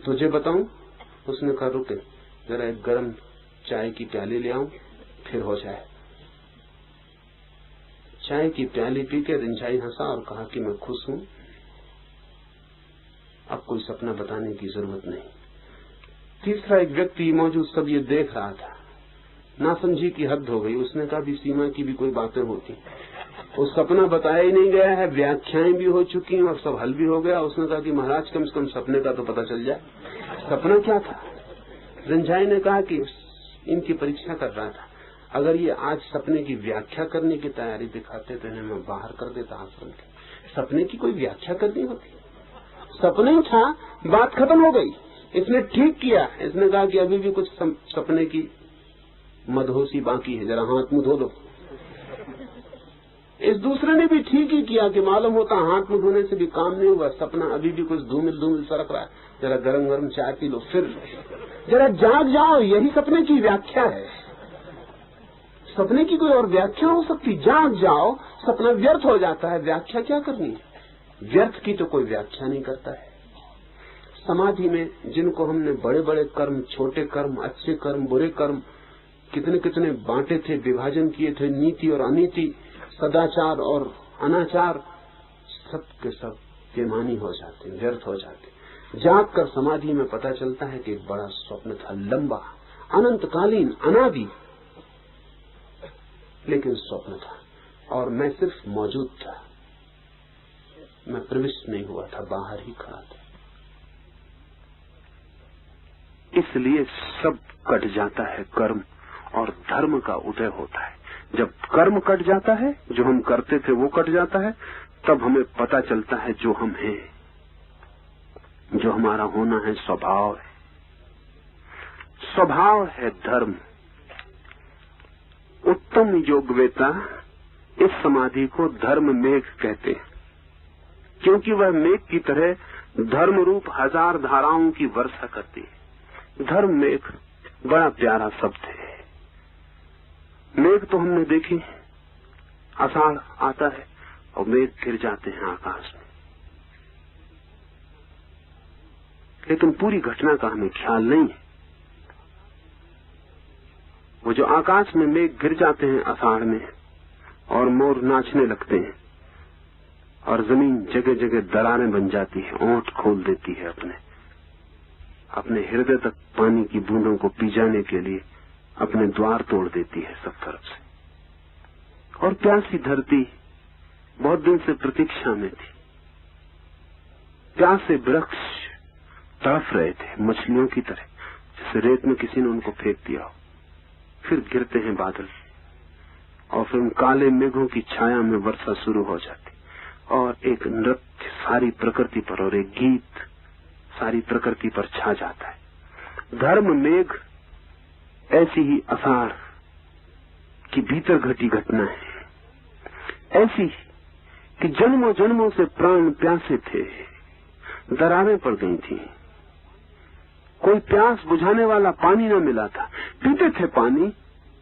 तुझे बताऊं? उसने कहा रुके, जरा एक गर्म चाय की प्याली ले आऊं, फिर हो जाए। चाय की प्याली पी के रिंझाई हंसा और कहा कि मैं खुश हूं, अब कोई सपना बताने की जरूरत नहीं। तीसरा एक व्यक्ति मौजूद सब ये देख रहा था। नासमझी की हद हो गई। उसने कहा भी सीमा की भी कोई बातें होती, वो सपना बताया ही नहीं गया है, व्याख्याएं भी हो चुकी हैं और सब हल भी हो गया। उसने कहा कि महाराज कम से कम सपने का तो पता चल जाए, सपना क्या था। रंझाई ने कहा कि इनकी परीक्षा कर रहा था, अगर ये आज सपने की व्याख्या करने की तैयारी दिखाते तो इन्हें मैं बाहर कर देता आश्रम के। सपने की कोई व्याख्या करनी होती, सपने ही था, बात खत्म हो गई। इसने ठीक किया, इसने कहा कि अभी भी कुछ सपने की मदहोशी बाकी है, जरा हाथ मुंह धो दो। इस दूसरे ने भी ठीक ही किया कि मालूम होता हाथ मुंह धोने से भी काम नहीं हुआ, सपना अभी भी कुछ धूमिल धूमिल सरक रहा है, जरा गरम गरम चाय पी लो, फिर जरा जाग जाओ, यही सपने की व्याख्या है। सपने की कोई और व्याख्या हो सकती? जाग जाओ, सपना व्यर्थ हो जाता है, व्याख्या क्या करनी है? व्यर्थ की तो कोई व्याख्या नहीं करता है। समाधि में जिनको हमने बड़े बड़े कर्म, छोटे कर्म, अच्छे कर्म, बुरे कर्म, कितने कितने बांटे थे, विभाजन किए थे, नीति और अनीति, सदाचार और अनाचार, सब के सब बेमानी हो जाते, व्यर्थ हो जाते। जाग कर समाधि में पता चलता है कि एक बड़ा स्वप्न था, लंबा, अनंतकालीन, अनादि, लेकिन स्वप्न था और मैं सिर्फ मौजूद था, मैं प्रविष्ट नहीं हुआ था, बाहर ही खड़ा था। इसलिए सब कट जाता है कर्म और धर्म का उदय होता है। जब कर्म कट जाता है, जो हम करते थे वो कट जाता है, तब हमें पता चलता है जो हम हैं, जो हमारा होना है, स्वभाव है। स्वभाव है धर्म। उत्तम योगवेता इस समाधि को धर्म मेघ कहते हैं, क्योंकि वह मेघ की तरह धर्म रूप हजार धाराओं की वर्षा करती है। धर्म मेघ बड़ा प्यारा शब्द है। मेघ तो हमने देखे, आषाढ़ आता है और मेघ गिर जाते हैं आकाश में, लेकिन पूरी घटना का हमें ख्याल नहीं है। वो जो आकाश में मेघ गिर जाते हैं आषाढ़ में और मोर नाचने लगते हैं और जमीन जगह जगह दरारें बन जाती है, ओंठ खोल देती है, अपने हृदय तक पानी की बूंदों को पी जाने के लिए अपने द्वार तोड़ देती है सब तरफ से। और प्यासी धरती बहुत दिन से प्रतीक्षा में थी। प्यासे वृक्ष तड़फ रहे थे मछलियों की तरह, जैसे रेत में किसी ने उनको फेंक दिया हो। फिर गिरते हैं बादल और फिर उन काले मेघों की छाया में वर्षा शुरू हो जाती और एक नृत्य सारी प्रकृति पर और एक गीत सारी प्रकृति पर छा जाता है। धर्म मेघ ऐसी ही आषाढ़ की भीतर घटी घटना है, ऐसी कि जन्मों जन्मों से प्राण प्यासे थे, दरारें पड़ गई थी, कोई प्यास बुझाने वाला पानी न मिला था। पीते थे पानी,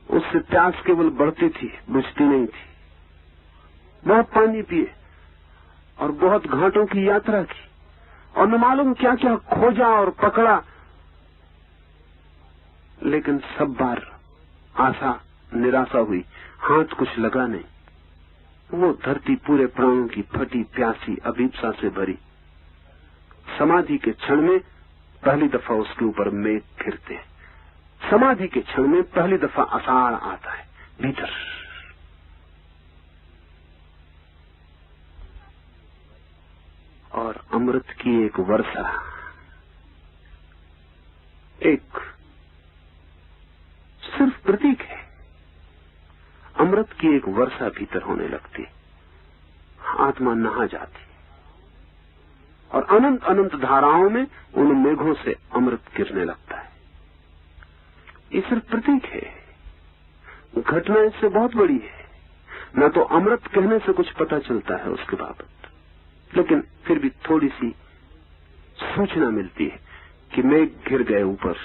उससे प्यास केवल बढ़ती थी, बुझती नहीं थी। बहुत पानी पिए और बहुत घाटों की यात्रा की और न मालूम क्या क्या खोजा और पकड़ा, लेकिन सब बार आशा निराशा हुई, हाथ कुछ लगा नहीं। वो धरती पूरे प्राणों की फटी प्यासी अभीप्सा से भरी। समाधि के क्षण में पहली दफा उसके ऊपर मेघ गिरते हैं। समाधि के क्षण में पहली दफा आषाढ़ आता है भीतर। और अमृत की एक वर्षा, एक सिर्फ प्रतीक है, अमृत की एक वर्षा भीतर होने लगती, आत्मा नहा जाती और अनंत अनंत धाराओं में उन मेघों से अमृत गिरने लगता है। ये सिर्फ प्रतीक है, घटना इससे बहुत बड़ी है। न तो अमृत कहने से कुछ पता चलता है उसके बाबत, लेकिन फिर भी थोड़ी सी सूचना मिलती है कि मेघ गिर गए ऊपर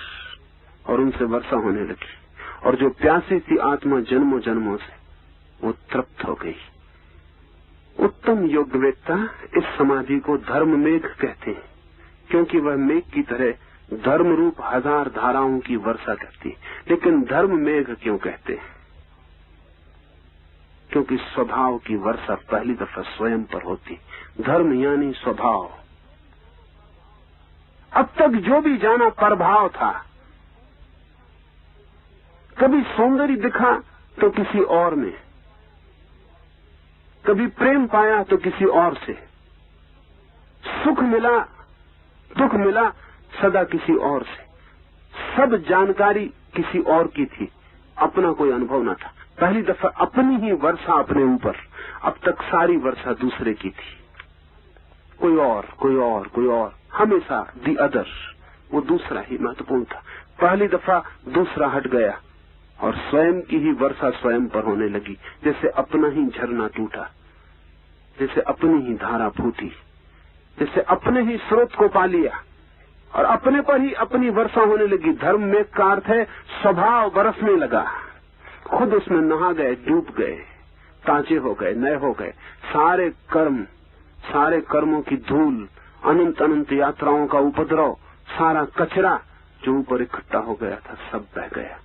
और उनसे वर्षा होने लगी और जो प्यासी सी आत्मा जन्मों जन्मों से वो तृप्त हो गई। उत्तम योगवेत्ता इस समाधि को धर्म मेघ कहते हैं, क्योंकि वह मेघ की तरह धर्म रूप हजार धाराओं की वर्षा करती है। लेकिन धर्म मेघ क्यों कहते हैं? क्योंकि स्वभाव की वर्षा पहली दफा स्वयं पर होती। धर्म यानी स्वभाव। अब तक जो भी जाना प्रभाव था। कभी सौंदर्य दिखा तो किसी और में, कभी प्रेम पाया तो किसी और से, सुख मिला दुख मिला सदा किसी और से। सब जानकारी किसी और की थी, अपना कोई अनुभव न था। पहली दफा अपनी ही वर्षा अपने ऊपर। अब तक सारी वर्षा दूसरे की थी, कोई और कोई और कोई और, हमेशा दी अदर, वो दूसरा ही महत्वपूर्ण था। पहली दफा दूसरा हट गया और स्वयं की ही वर्षा स्वयं पर होने लगी। जैसे अपना ही झरना टूटा, जैसे अपनी ही धारा फूटी, जैसे अपने ही स्रोत को पा लिया और अपने पर ही अपनी वर्षा होने लगी। धर्म में का अर्थ है स्वभाव बरसने लगा, खुद उसमें नहा गए, डूब गए, ताजे हो गए, नए हो गए। सारे कर्मों की धूल, अनंत अनंत यात्राओं का उपद्रव, सारा कचरा जो ऊपर इकट्ठा हो गया था सब बह गया।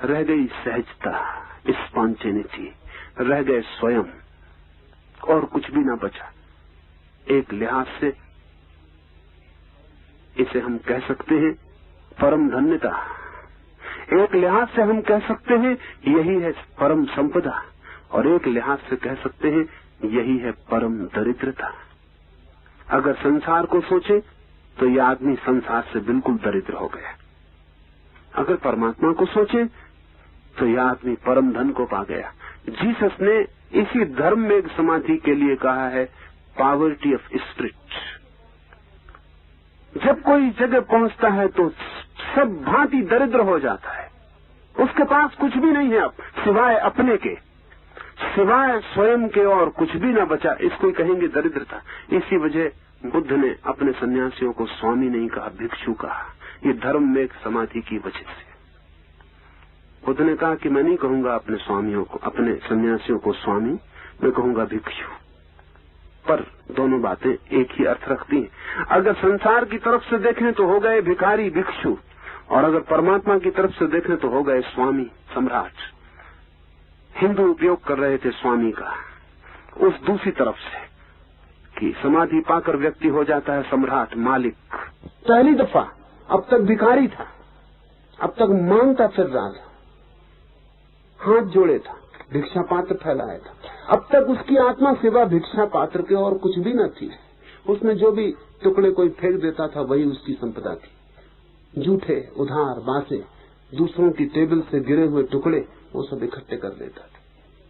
रह गई सहजता, स्पॉन्टेनिटी, रह गए स्वयं, और कुछ भी ना बचा। एक लिहाज से इसे हम कह सकते हैं परम धन्यता, एक लिहाज से हम कह सकते हैं यही है परम संपदा, और एक लिहाज से कह सकते हैं यही है परम दरिद्रता। अगर संसार को सोचे तो यह आदमी संसार से बिल्कुल दरिद्र हो गया। अगर परमात्मा को सोचे तो यह आदमी परम धन को पा गया। जीसस ने इसी धर्म में समाधि के लिए कहा है पॉवर्टी ऑफ स्पिरिट। जब कोई जगह पहुंचता है तो सब भांति दरिद्र हो जाता है, उसके पास कुछ भी नहीं है अब सिवाय अपने के, सिवाय स्वयं के, और कुछ भी ना बचा। इसको ही कहेंगे दरिद्रता। इसी वजह बुद्ध ने अपने सन्यासियों को स्वामी नहीं कहा, भिक्षु कहा। ये धर्म में समाधि की वजह से बुद्ध ने कहा कि मैं नहीं कहूंगा अपने स्वामियों को, अपने सन्यासियों को स्वामी, मैं कहूंगा भिक्षु। पर दोनों बातें एक ही अर्थ रखती हैं। अगर संसार की तरफ से देखें तो हो गए भिखारी भिक्षु, और अगर परमात्मा की तरफ से देखें तो हो गए स्वामी सम्राट। हिंदू उपयोग कर रहे थे स्वामी का उस दूसरी तरफ से कि समाधि पाकर व्यक्ति हो जाता है सम्राट, मालिक। पहली दफा अब तक भिखारी था, अब तक मांगता फिर रहा था, हाथ जोड़े था, भिक्षा पात्र फैलाया था। अब तक उसकी आत्मा सिवा भिक्षा पात्र के और कुछ भी न थी। उसमें जो भी टुकड़े कोई फेंक देता था वही उसकी संपदा थी। जूठे, उधार, बासे, दूसरों की टेबल से गिरे हुए टुकड़े वो सब इकट्ठे कर लेता था,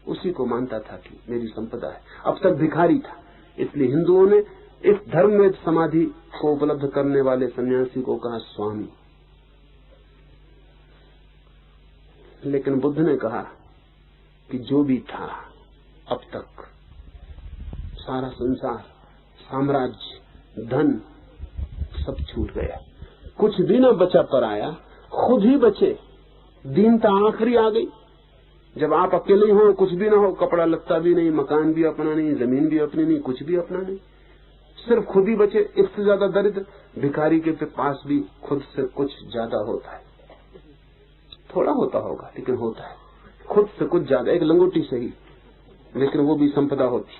उसी को मानता था कि मेरी संपदा है। अब तक भिखारी था। इसलिए हिंदुओं ने इस धर्म में समाधि को उपलब्ध करने वाले सन्यासी को कहा स्वामी। लेकिन बुद्ध ने कहा कि जो भी था अब तक, सारा संसार, साम्राज्य, धन सब छूट गया, कुछ भी न बचा पराया, खुद ही बचे। दीनता आखिरी आ गई। जब आप अकेले हो, कुछ भी ना हो, कपड़ा लत्ता भी नहीं, मकान भी अपना नहीं, जमीन भी अपनी नहीं, कुछ भी अपना नहीं, सिर्फ खुद ही बचे। इससे ज्यादा दरिद्र भिखारी के पास भी खुद से कुछ ज्यादा होता है। थोड़ा होता होगा लेकिन होता है, खुद से कुछ ज्यादा, एक लंगोटी से ही, लेकिन वो भी संपदा होती।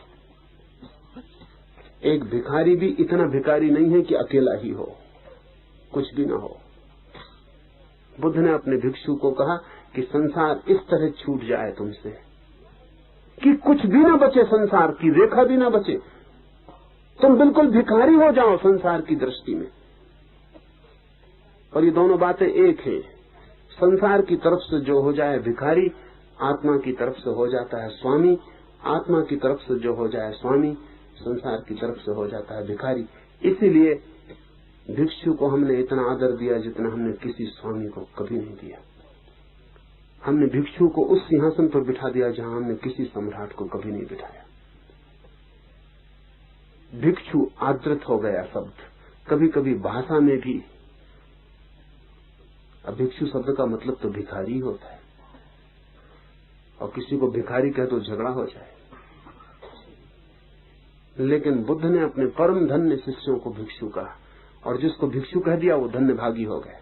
एक भिखारी भी इतना भिखारी नहीं है कि अकेला ही हो, कुछ भी ना हो। बुद्ध ने अपने भिक्षु को कहा कि संसार इस तरह छूट जाए तुमसे कि कुछ भी ना बचे, संसार की रेखा भी ना बचे, तुम बिल्कुल भिखारी हो जाओ संसार की दृष्टि में। और ये दोनों बातें एक हैं। संसार की तरफ से जो हो जाए भिखारी, आत्मा की तरफ से हो जाता है स्वामी। आत्मा की तरफ से जो हो जाए स्वामी, संसार की तरफ से हो जाता है भिखारी। इसीलिए भिक्षु को हमने इतना आदर दिया जितना हमने किसी स्वामी को कभी नहीं दिया। हमने भिक्षु को उस सिंहासन पर बिठा दिया जहां हमने किसी सम्राट को कभी नहीं बिठाया। भिक्षु आदृत हो गया शब्द। कभी कभी भाषा में भी अब भिक्षु शब्द का मतलब तो भिखारी होता है, और किसी को भिखारी कहे तो झगड़ा हो जाए। लेकिन बुद्ध ने अपने परम धन्य शिष्यों को भिक्षु कहा, और जिसको भिक्षु कह दिया वो धन्य भागी हो गए।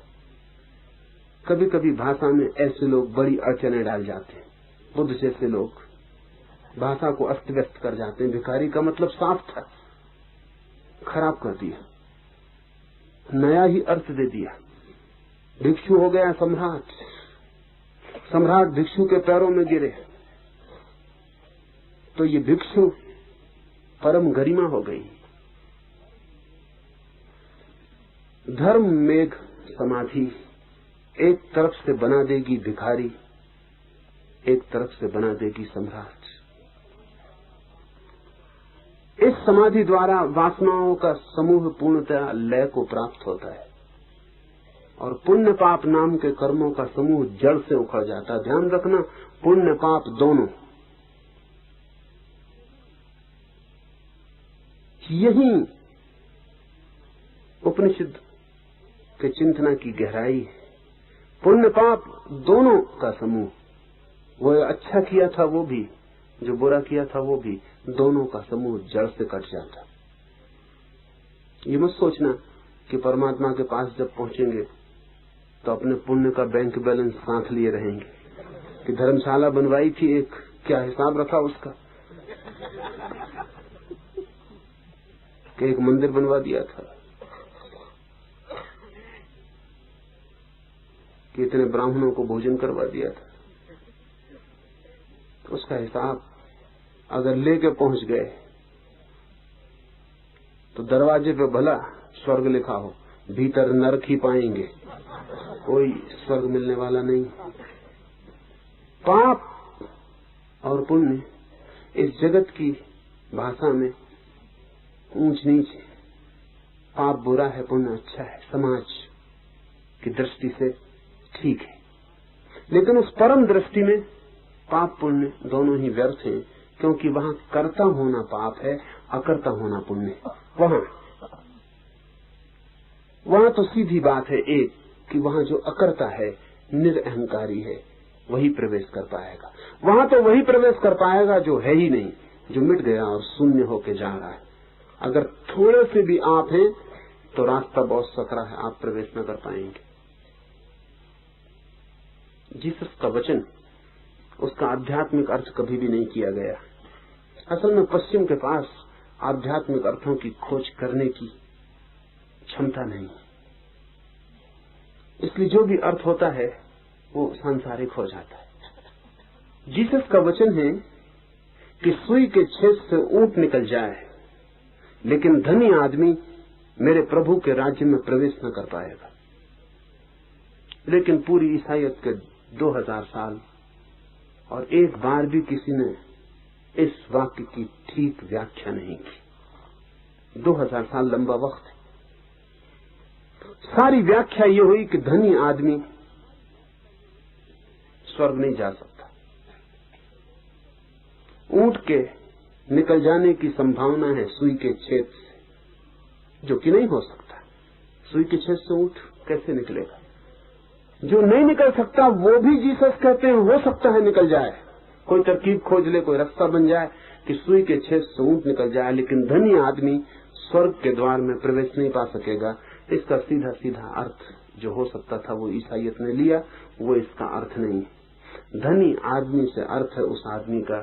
कभी कभी भाषा में ऐसे लोग बड़ी अड़चने डाल जाते हैं, बुद्ध जैसे लोग भाषा को अस्त व्यस्त कर जाते हैं। भिखारी का मतलब साफ था, खराब कर दिया। नया ही अर्थ दे दिया। भिक्षु हो गया सम्राट, सम्राट भिक्षु के पैरों में गिरे तो ये भिक्षु परम गरिमा हो गई। धर्म मेघ समाधि एक तरफ से बना देगी भिखारी, एक तरफ से बना देगी सम्राट। इस समाधि द्वारा वासनाओं का समूह पूर्णतः लय को प्राप्त होता है और पुण्य पाप नाम के कर्मों का समूह जड़ से उखड़ जाता है। ध्यान रखना, पुण्य पाप दोनों। यही उपनिषद के चिंतना की गहराई है। पुण्य पाप दोनों का समूह, वो अच्छा किया था वो भी, जो बुरा किया था वो भी, दोनों का समूह जड़ से कट जाता। ये मत सोचना कि परमात्मा के पास जब पहुंचेंगे तो अपने पुण्य का बैंक बैलेंस साथ लिए रहेंगे कि धर्मशाला बनवाई थी एक, क्या हिसाब रखा उसका, कि एक मंदिर बनवा दिया था, कि इतने ब्राह्मणों को भोजन करवा दिया था। उसका हिसाब अगर लेके पहुंच गए तो दरवाजे पे भला स्वर्ग लिखा हो, भीतर नरक ही पाएंगे, कोई स्वर्ग मिलने वाला नहीं। पाप और पुण्य इस जगत की भाषा में ऊंच नीच है। पाप बुरा है, पुण्य अच्छा है, समाज की दृष्टि से ठीक है। लेकिन उस परम दृष्टि में पाप पुण्य दोनों ही व्यर्थ हैं, क्योंकि वहां कर्ता होना पाप है, अकर्ता होना पुण्य। वहां तो सीधी बात है एक कि वहां जो अकर्ता है, निरअहंकारी है, वही प्रवेश कर पाएगा। वहां तो वही प्रवेश कर पाएगा जो है ही नहीं, जो मिट गया और शून्य होके जा रहा है। अगर थोड़े से भी आप हैं तो रास्ता बहुत सकरा है, आप प्रवेश न कर पाएंगे। जीसस का वचन, उसका आध्यात्मिक अर्थ कभी भी नहीं किया गया। असल में पश्चिम के पास आध्यात्मिक अर्थों की खोज करने की क्षमता नहीं, इसलिए जो भी अर्थ होता है वो सांसारिक हो जाता है। जीसस का वचन है कि सुई के छेद से ऊंट निकल जाए, लेकिन धनी आदमी मेरे प्रभु के राज्य में प्रवेश न कर पाएगा। लेकिन पूरी ईसाईयत के 2000 साल और एक बार भी किसी ने इस वाक्य की ठीक व्याख्या नहीं की। 2000 साल लंबा वक्त है। सारी व्याख्या ये हुई कि धनी आदमी स्वर्ग नहीं जा सकता। ऊंट के निकल जाने की संभावना है सुई के छेद से, जो कि नहीं हो सकता। सुई के छेद से ऊंट कैसे निकलेगा? जो नहीं निकल सकता वो भी जीसस कहते हैं हो सकता है निकल जाए, कोई तरकीब खोज ले, कोई रास्ता बन जाए कि सुई के छेद से ऊंट निकल जाए। लेकिन धनी आदमी स्वर्ग के द्वार में प्रवेश नहीं पा सकेगा। इसका सीधा सीधा अर्थ जो हो सकता था वो ईसाईयत ने लिया, वो इसका अर्थ नहीं। धनी आदमी से अर्थ है उस आदमी का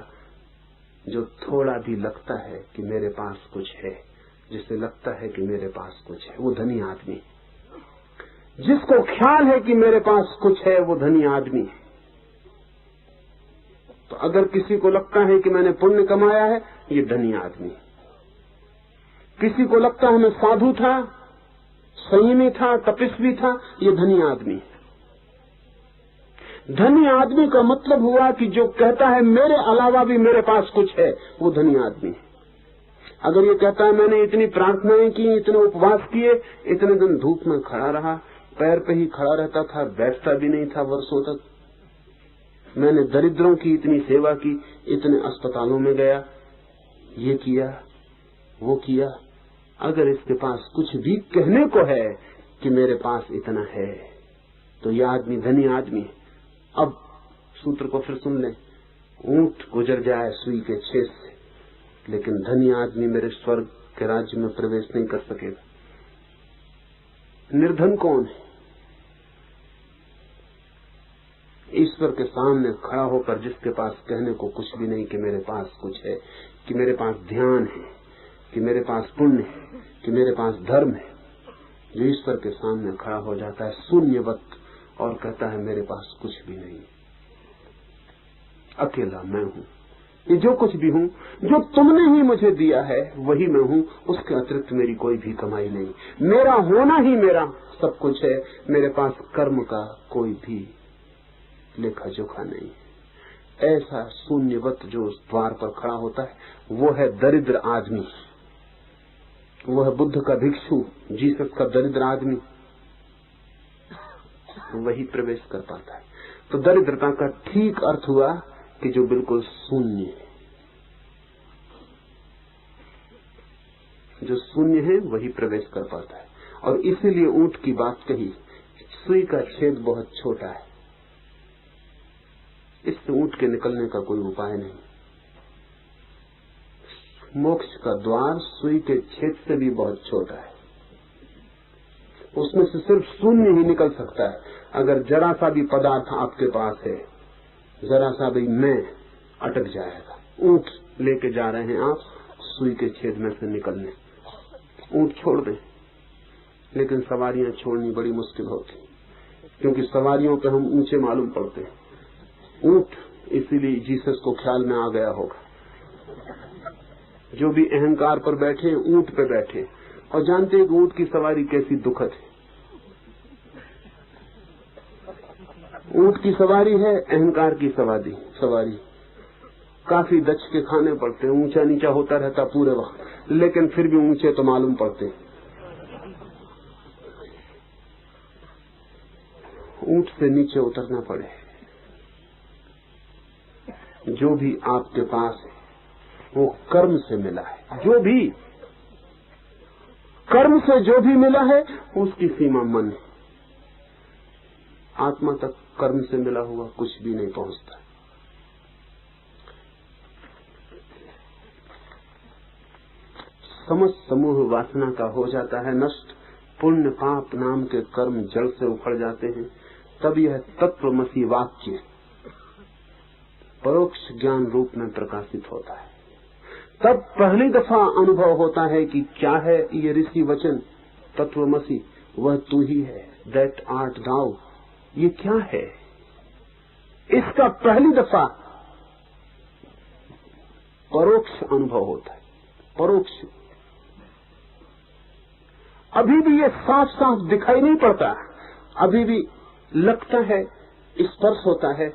जो थोड़ा भी लगता है कि मेरे पास कुछ है, जिसे लगता है कि मेरे पास कुछ है, वो धनी आदमी। जिसको ख्याल है कि मेरे पास कुछ है, वो धनी आदमी है। तो अगर किसी को लगता है कि मैंने पुण्य कमाया है, ये धनी आदमी। किसी को लगता है मैं साधु था, संयमी था, तपस्वी था, ये धनी आदमी। धनी आदमी का मतलब हुआ कि जो कहता है मेरे अलावा भी मेरे पास कुछ है, वो धनी आदमी। अगर ये कहता है मैंने इतनी प्रार्थनाएं की, इतने उपवास किए, इतने दिन धूप में खड़ा रहा, पैर पे ही खड़ा रहता था, बैठता भी नहीं था वर्षों तक, मैंने दरिद्रों की इतनी सेवा की, इतने अस्पतालों में गया, ये किया वो किया, अगर इसके पास कुछ भी कहने को है कि मेरे पास इतना है, तो यह आदमी धनी आदमी है। अब सूत्र को फिर सुन लें, ऊंट गुजर जाए सुई के छेद से, लेकिन धनी आदमी मेरे स्वर्ग के राज्य में प्रवेश नहीं कर सकेगा। निर्धन कौन है? ईश्वर के सामने खड़ा होकर जिसके पास कहने को कुछ भी नहीं कि मेरे पास कुछ है, कि मेरे पास ध्यान है, कि मेरे पास पुण्य है, कि मेरे पास धर्म है, जो ईश्वर के सामने खड़ा हो जाता है शून्यवत और कहता है मेरे पास कुछ भी नहीं, अकेला मैं हूं, ये जो कुछ भी हूं, जो तुमने ही मुझे दिया है वही मैं हूं, उसके अतिरिक्त मेरी कोई भी कमाई नहीं, मेरा होना ही मेरा सब कुछ है, मेरे पास कर्म का कोई भी लेखा जोखा नहीं। ऐसा शून्यवत जो उस द्वार पर खड़ा होता है वो है दरिद्र आदमी, वो है बुद्ध का भिक्षु, जीसस का दरिद्र आदमी, वही प्रवेश कर पाता है। तो दरिद्रता का ठीक अर्थ हुआ कि जो बिल्कुल शून्य है, जो शून्य है वही प्रवेश कर पाता है। और इसीलिए ऊंट की बात कही, सुई का छेद बहुत छोटा है, इससे ऊंट के निकलने का कोई उपाय नहीं। मोक्ष का द्वार सुई के छेद से भी बहुत छोटा है, उसमें से सिर्फ शून्य ही निकल सकता है। अगर जरा सा भी पदार्थ आपके पास है, जरा सा भी मैं अटक जाएगा। ऊंट लेके जा रहे हैं आप सुई के छेद में से निकलने, ऊंट छोड़ दें, लेकिन सवारियां छोड़नी बड़ी मुश्किल होती, क्योंकि सवारियों पे हम ऊंचे मालूम पड़ते हैं। ऊंट इसीलिए जीसस को ख्याल में आ गया होगा, जो भी अहंकार पर बैठे ऊंट पे बैठे और जानते हैं कि ऊंट की सवारी कैसी दुखद है। ऊंट की सवारी है अहंकार की सवारी काफी दच के खाने पड़ते हैं, ऊंचा नीचा होता रहता पूरे वक्त, लेकिन फिर भी ऊंचे तो मालूम पड़ते। ऊंट से नीचे उतरना पड़े। जो भी आपके पास है वो कर्म से मिला है, जो भी कर्म से जो भी मिला है उसकी सीमा मन है। आत्मा तक कर्म से मिला हुआ कुछ भी नहीं पहुंचता। समस्त समूह वासना का हो जाता है नष्ट, पुण्य पाप नाम के कर्म जड़ से उखड़ जाते हैं। तब यह तत्वमसी वाक्य परोक्ष ज्ञान रूप में प्रकाशित होता है। तब पहली दफा अनुभव होता है कि क्या है ये ऋषि वचन तत्वमसी, वह तू ही है, दैट आर्ट दाउ। ये क्या है, इसका पहली दफा परोक्ष अनुभव होता है। परोक्ष अभी भी ये साफ साफ दिखाई नहीं पड़ता, अभी भी लगता है, स्पर्श होता है,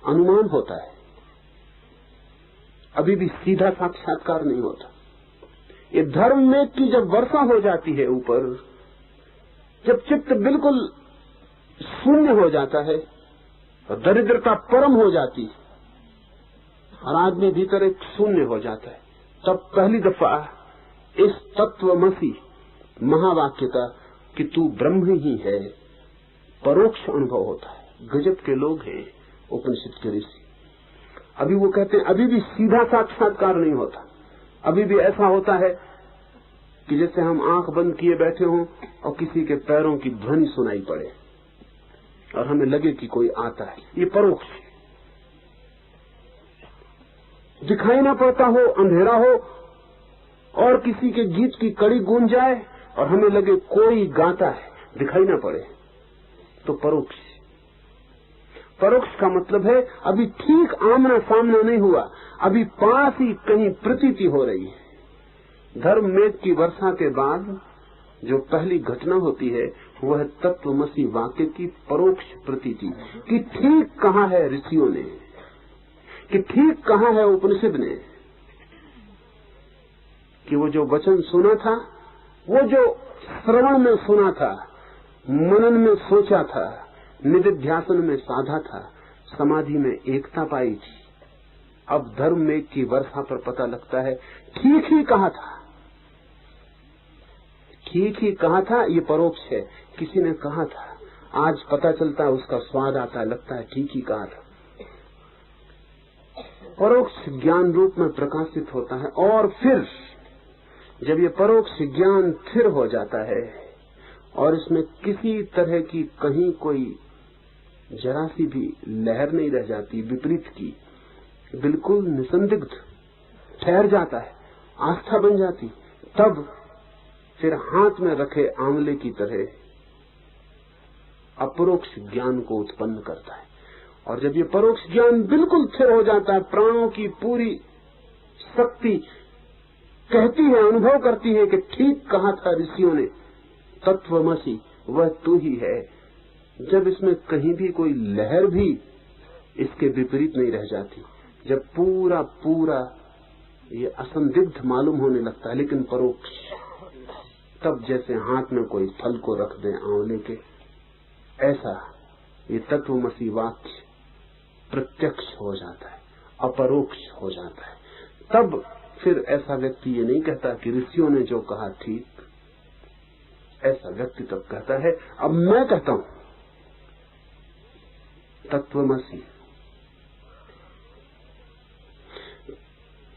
अनुमान होता है, अभी भी सीधा साक्षात्कार नहीं होता। ये धर्म में की जब वर्षा हो जाती है ऊपर, जब चित्त बिल्कुल शून्य हो जाता है और दरिद्रता परम हो जाती है, हर आदमी भीतर एक शून्य हो जाता है, तब पहली दफा इस तत्वमसी महावाक्य का कि तू ब्रह्म ही है परोक्ष अनुभव होता है। गजब के लोग हैं उपनिषद के ऋषि। अभी वो कहते हैं अभी भी सीधा साक्षात्कार नहीं होता, अभी भी ऐसा होता है कि जैसे हम आंख बंद किए बैठे हों और किसी के पैरों की ध्वनि सुनाई पड़े और हमें लगे कि कोई आता है। ये परोक्ष दिखाई ना पड़ता हो, अंधेरा हो और किसी के गीत की कड़ी गूंज जाए और हमें लगे कोई गाता है, दिखाई ना पड़े, तो परोक्ष। परोक्ष का मतलब है अभी ठीक आमना सामना नहीं हुआ, अभी पास ही कहीं प्रतीति हो रही है। धर्म मेघ की वर्षा के बाद जो पहली घटना होती है वह तत्वमसी वाक्य की परोक्ष प्रतीति कि ठीक कहाँ है ऋषियों ने, कि ठीक कहाँ है उपनिषद ने, कि वो जो वचन सुना था, वो जो श्रवण में सुना था, मनन में सोचा था, निधिध्यासन में साधा था, समाधि में एकता पाई थी, अब धर्म में की वर्षा पर पता लगता है ठीक ही कहा था, ठीक ही कहा था। ये परोक्ष है, किसी ने कहा था, आज पता चलता है, उसका स्वाद आता है, लगता है ठीक ही कहा था। परोक्ष ज्ञान रूप में प्रकाशित होता है। और फिर जब ये परोक्ष ज्ञान स्थिर हो जाता है और इसमें किसी तरह की कहीं कोई जरा सी भी लहर नहीं रह जाती विपरीत की, बिल्कुल निसंदिग्ध ठहर जाता है, आस्था बन जाती, तब फिर हाथ में रखे आंवले की तरह अपरोक्ष ज्ञान को उत्पन्न करता है। और जब ये परोक्ष ज्ञान बिल्कुल स्थिर हो जाता है, प्राणों की पूरी शक्ति कहती है, अनुभव करती है कि ठीक कहा था ऋषियों ने, तत्वमसि वह तू ही है। जब इसमें कहीं भी कोई लहर भी इसके विपरीत नहीं रह जाती, जब पूरा पूरा ये असंदिग्ध मालूम होने लगता है लेकिन परोक्ष, तब जैसे हाथ में कोई फल को रख दे आंवले के, ऐसा ये तत्वमसि वाक्य प्रत्यक्ष हो जाता है, अपरोक्ष हो जाता है। तब फिर ऐसा व्यक्ति ये नहीं कहता कि ऋषियों ने जो कहा ठीक, ऐसा व्यक्ति तब कहता है अब मैं कहता हूं तत्वमसि।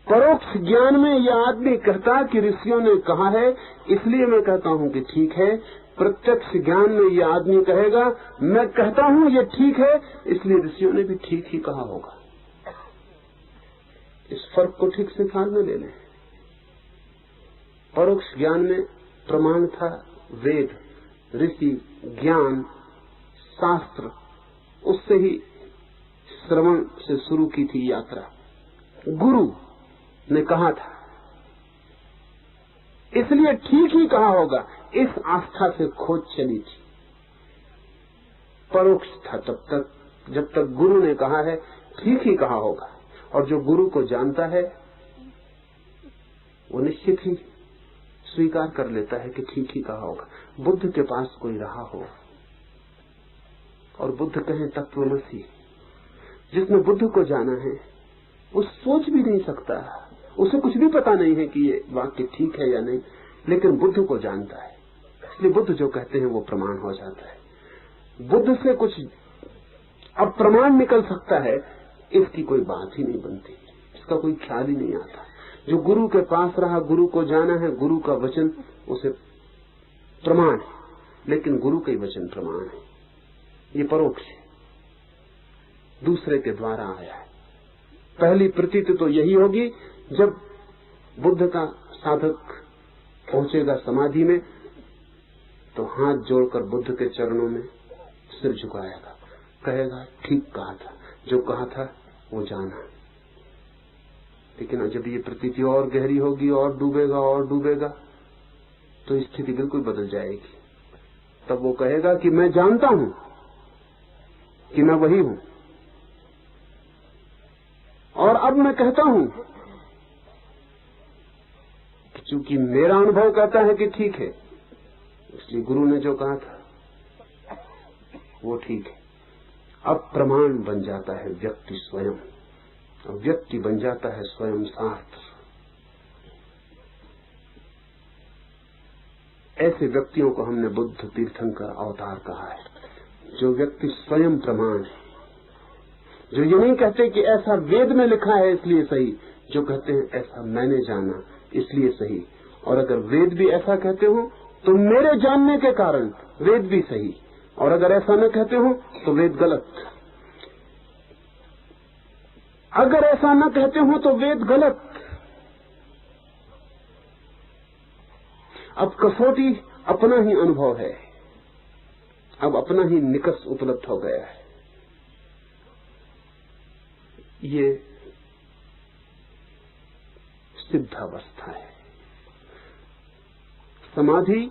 परोक्ष ज्ञान में यह आदमी कहता कि ऋषियों ने कहा है इसलिए मैं कहता हूं कि ठीक है। प्रत्यक्ष ज्ञान में यह आदमी कहेगा मैं कहता हूं ये ठीक है इसलिए ऋषियों ने भी ठीक ही कहा होगा। इस फर्क को ठीक से ख्याल में ले लें। परोक्ष ज्ञान में प्रमाण था वेद, ऋषि, ज्ञान, शास्त्र, उससे ही श्रवण से शुरू की थी यात्रा। गुरु ने कहा था इसलिए ठीक ही कहा होगा, इस आस्था से खोज चली थी। परोक्ष था तब तक जब तक गुरु ने कहा है ठीक ही कहा होगा, और जो गुरु को जानता है वो निश्चित ही स्वीकार कर लेता है कि ठीक ही कहा होगा। बुद्ध के पास कोई रहा हो और बुद्ध कहे तत्वमसि, जिसने बुद्ध को जाना है वो सोच भी नहीं सकता, उसे कुछ भी पता नहीं है कि ये वाक्य ठीक है या नहीं, लेकिन बुद्ध को जानता है, इसलिए बुद्ध जो कहते हैं वो प्रमाण हो जाता है। बुद्ध से कुछ अब प्रमाण निकल सकता है, इसकी कोई बात ही नहीं बनती, इसका कोई ख्याल ही नहीं आता। जो गुरु के पास रहा, गुरु को जाना है, गुरु का वचन उसे प्रमाण है, लेकिन गुरु का ही वचन प्रमाण है। ये परोक्ष है, दूसरे के द्वारा आया है। पहली प्रतीति तो यही होगी जब बुद्ध का साधक पहुंचेगा समाधि में तो हाथ जोड़कर बुद्ध के चरणों में सिर झुकाएगा, कहेगा ठीक कहा था, जो कहा था वो जाना। लेकिन जब ये प्रतीति और गहरी होगी और डूबेगा तो स्थिति बिल्कुल बदल जाएगी। तब वो कहेगा कि मैं जानता हूं कि मैं वही हूं, और अब मैं कहता हूं कि चूंकि मेरा अनुभव कहता है कि ठीक है, इसलिए गुरु ने जो कहा था वो ठीक है। अब प्रमाण बन जाता है व्यक्ति स्वयं, और व्यक्ति बन जाता है स्वयं शास्त्र। ऐसे व्यक्तियों को हमने बुद्ध तीर्थंकर अवतार कहा है, जो व्यक्ति स्वयं प्रमाण है, जो ये नहीं कहते कि ऐसा वेद में लिखा है इसलिए सही, जो कहते हैं ऐसा मैंने जाना इसलिए सही। और अगर वेद भी ऐसा कहते हो तो मेरे जानने के कारण वेद भी सही, और अगर ऐसा न कहते हो तो वेद गलत। अगर ऐसा न कहते हो तो वेद गलत। अब कसौटी अपना ही अनुभव है, अब अपना ही निकष उपलब्ध हो गया है। ये सिद्धावस्था है। समाधि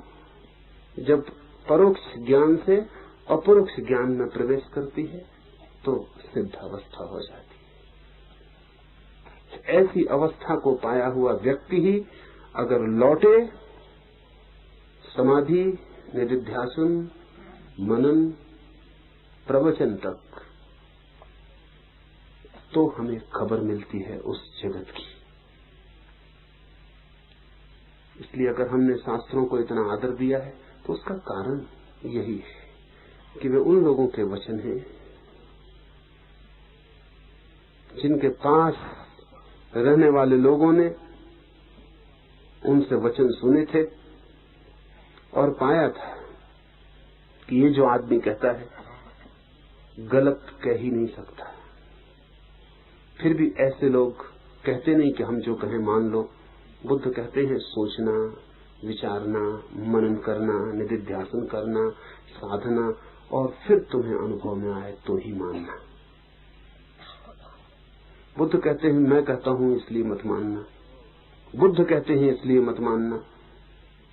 जब परोक्ष ज्ञान से अपरोक्ष ज्ञान में प्रवेश करती है तो सिद्धावस्था हो जाती है। ऐसी अवस्था को पाया हुआ व्यक्ति ही अगर लौटे समाधि, निधिध्यासन, मनन, प्रवचन तक, तो हमें खबर मिलती है उस जगत की। इसलिए अगर हमने शास्त्रों को इतना आदर दिया है तो उसका कारण यही है कि वे उन लोगों के वचन हैं जिनके पास रहने वाले लोगों ने उनसे वचन सुने थे और पाया था कि ये जो आदमी कहता है गलत कह ही नहीं सकता। फिर भी ऐसे लोग कहते नहीं कि हम जो कहें मान लो। बुद्ध कहते हैं सोचना, विचारना, मनन करना, निधिध्यासन करना, साधना, और फिर तुम्हें अनुभव में आए तो ही मानना। बुद्ध कहते हैं मैं कहता हूं इसलिए मत मानना, बुद्ध कहते हैं इसलिए मत मानना,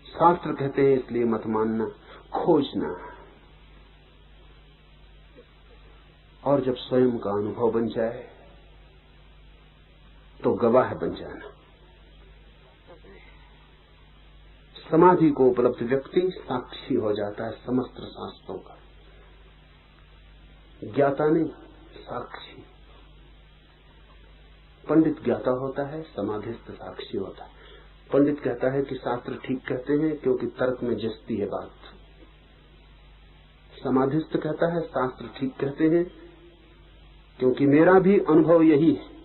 शास्त्र कहते हैं इसलिए मत मानना, खोजना। और जब स्वयं का अनुभव बन जाए तो गवाह बन जाना। समाधि को उपलब्ध व्यक्ति साक्षी हो जाता है समस्त शास्त्रों का, ज्ञाता नहीं, साक्षी। पंडित ज्ञाता होता है, समाधिस्थ साक्षी होता है। पंडित कहता है कि शास्त्र ठीक कहते हैं क्योंकि तर्क में जचती है बात। समाधिस्थ कहता है शास्त्र ठीक कहते हैं क्योंकि मेरा भी अनुभव यही है।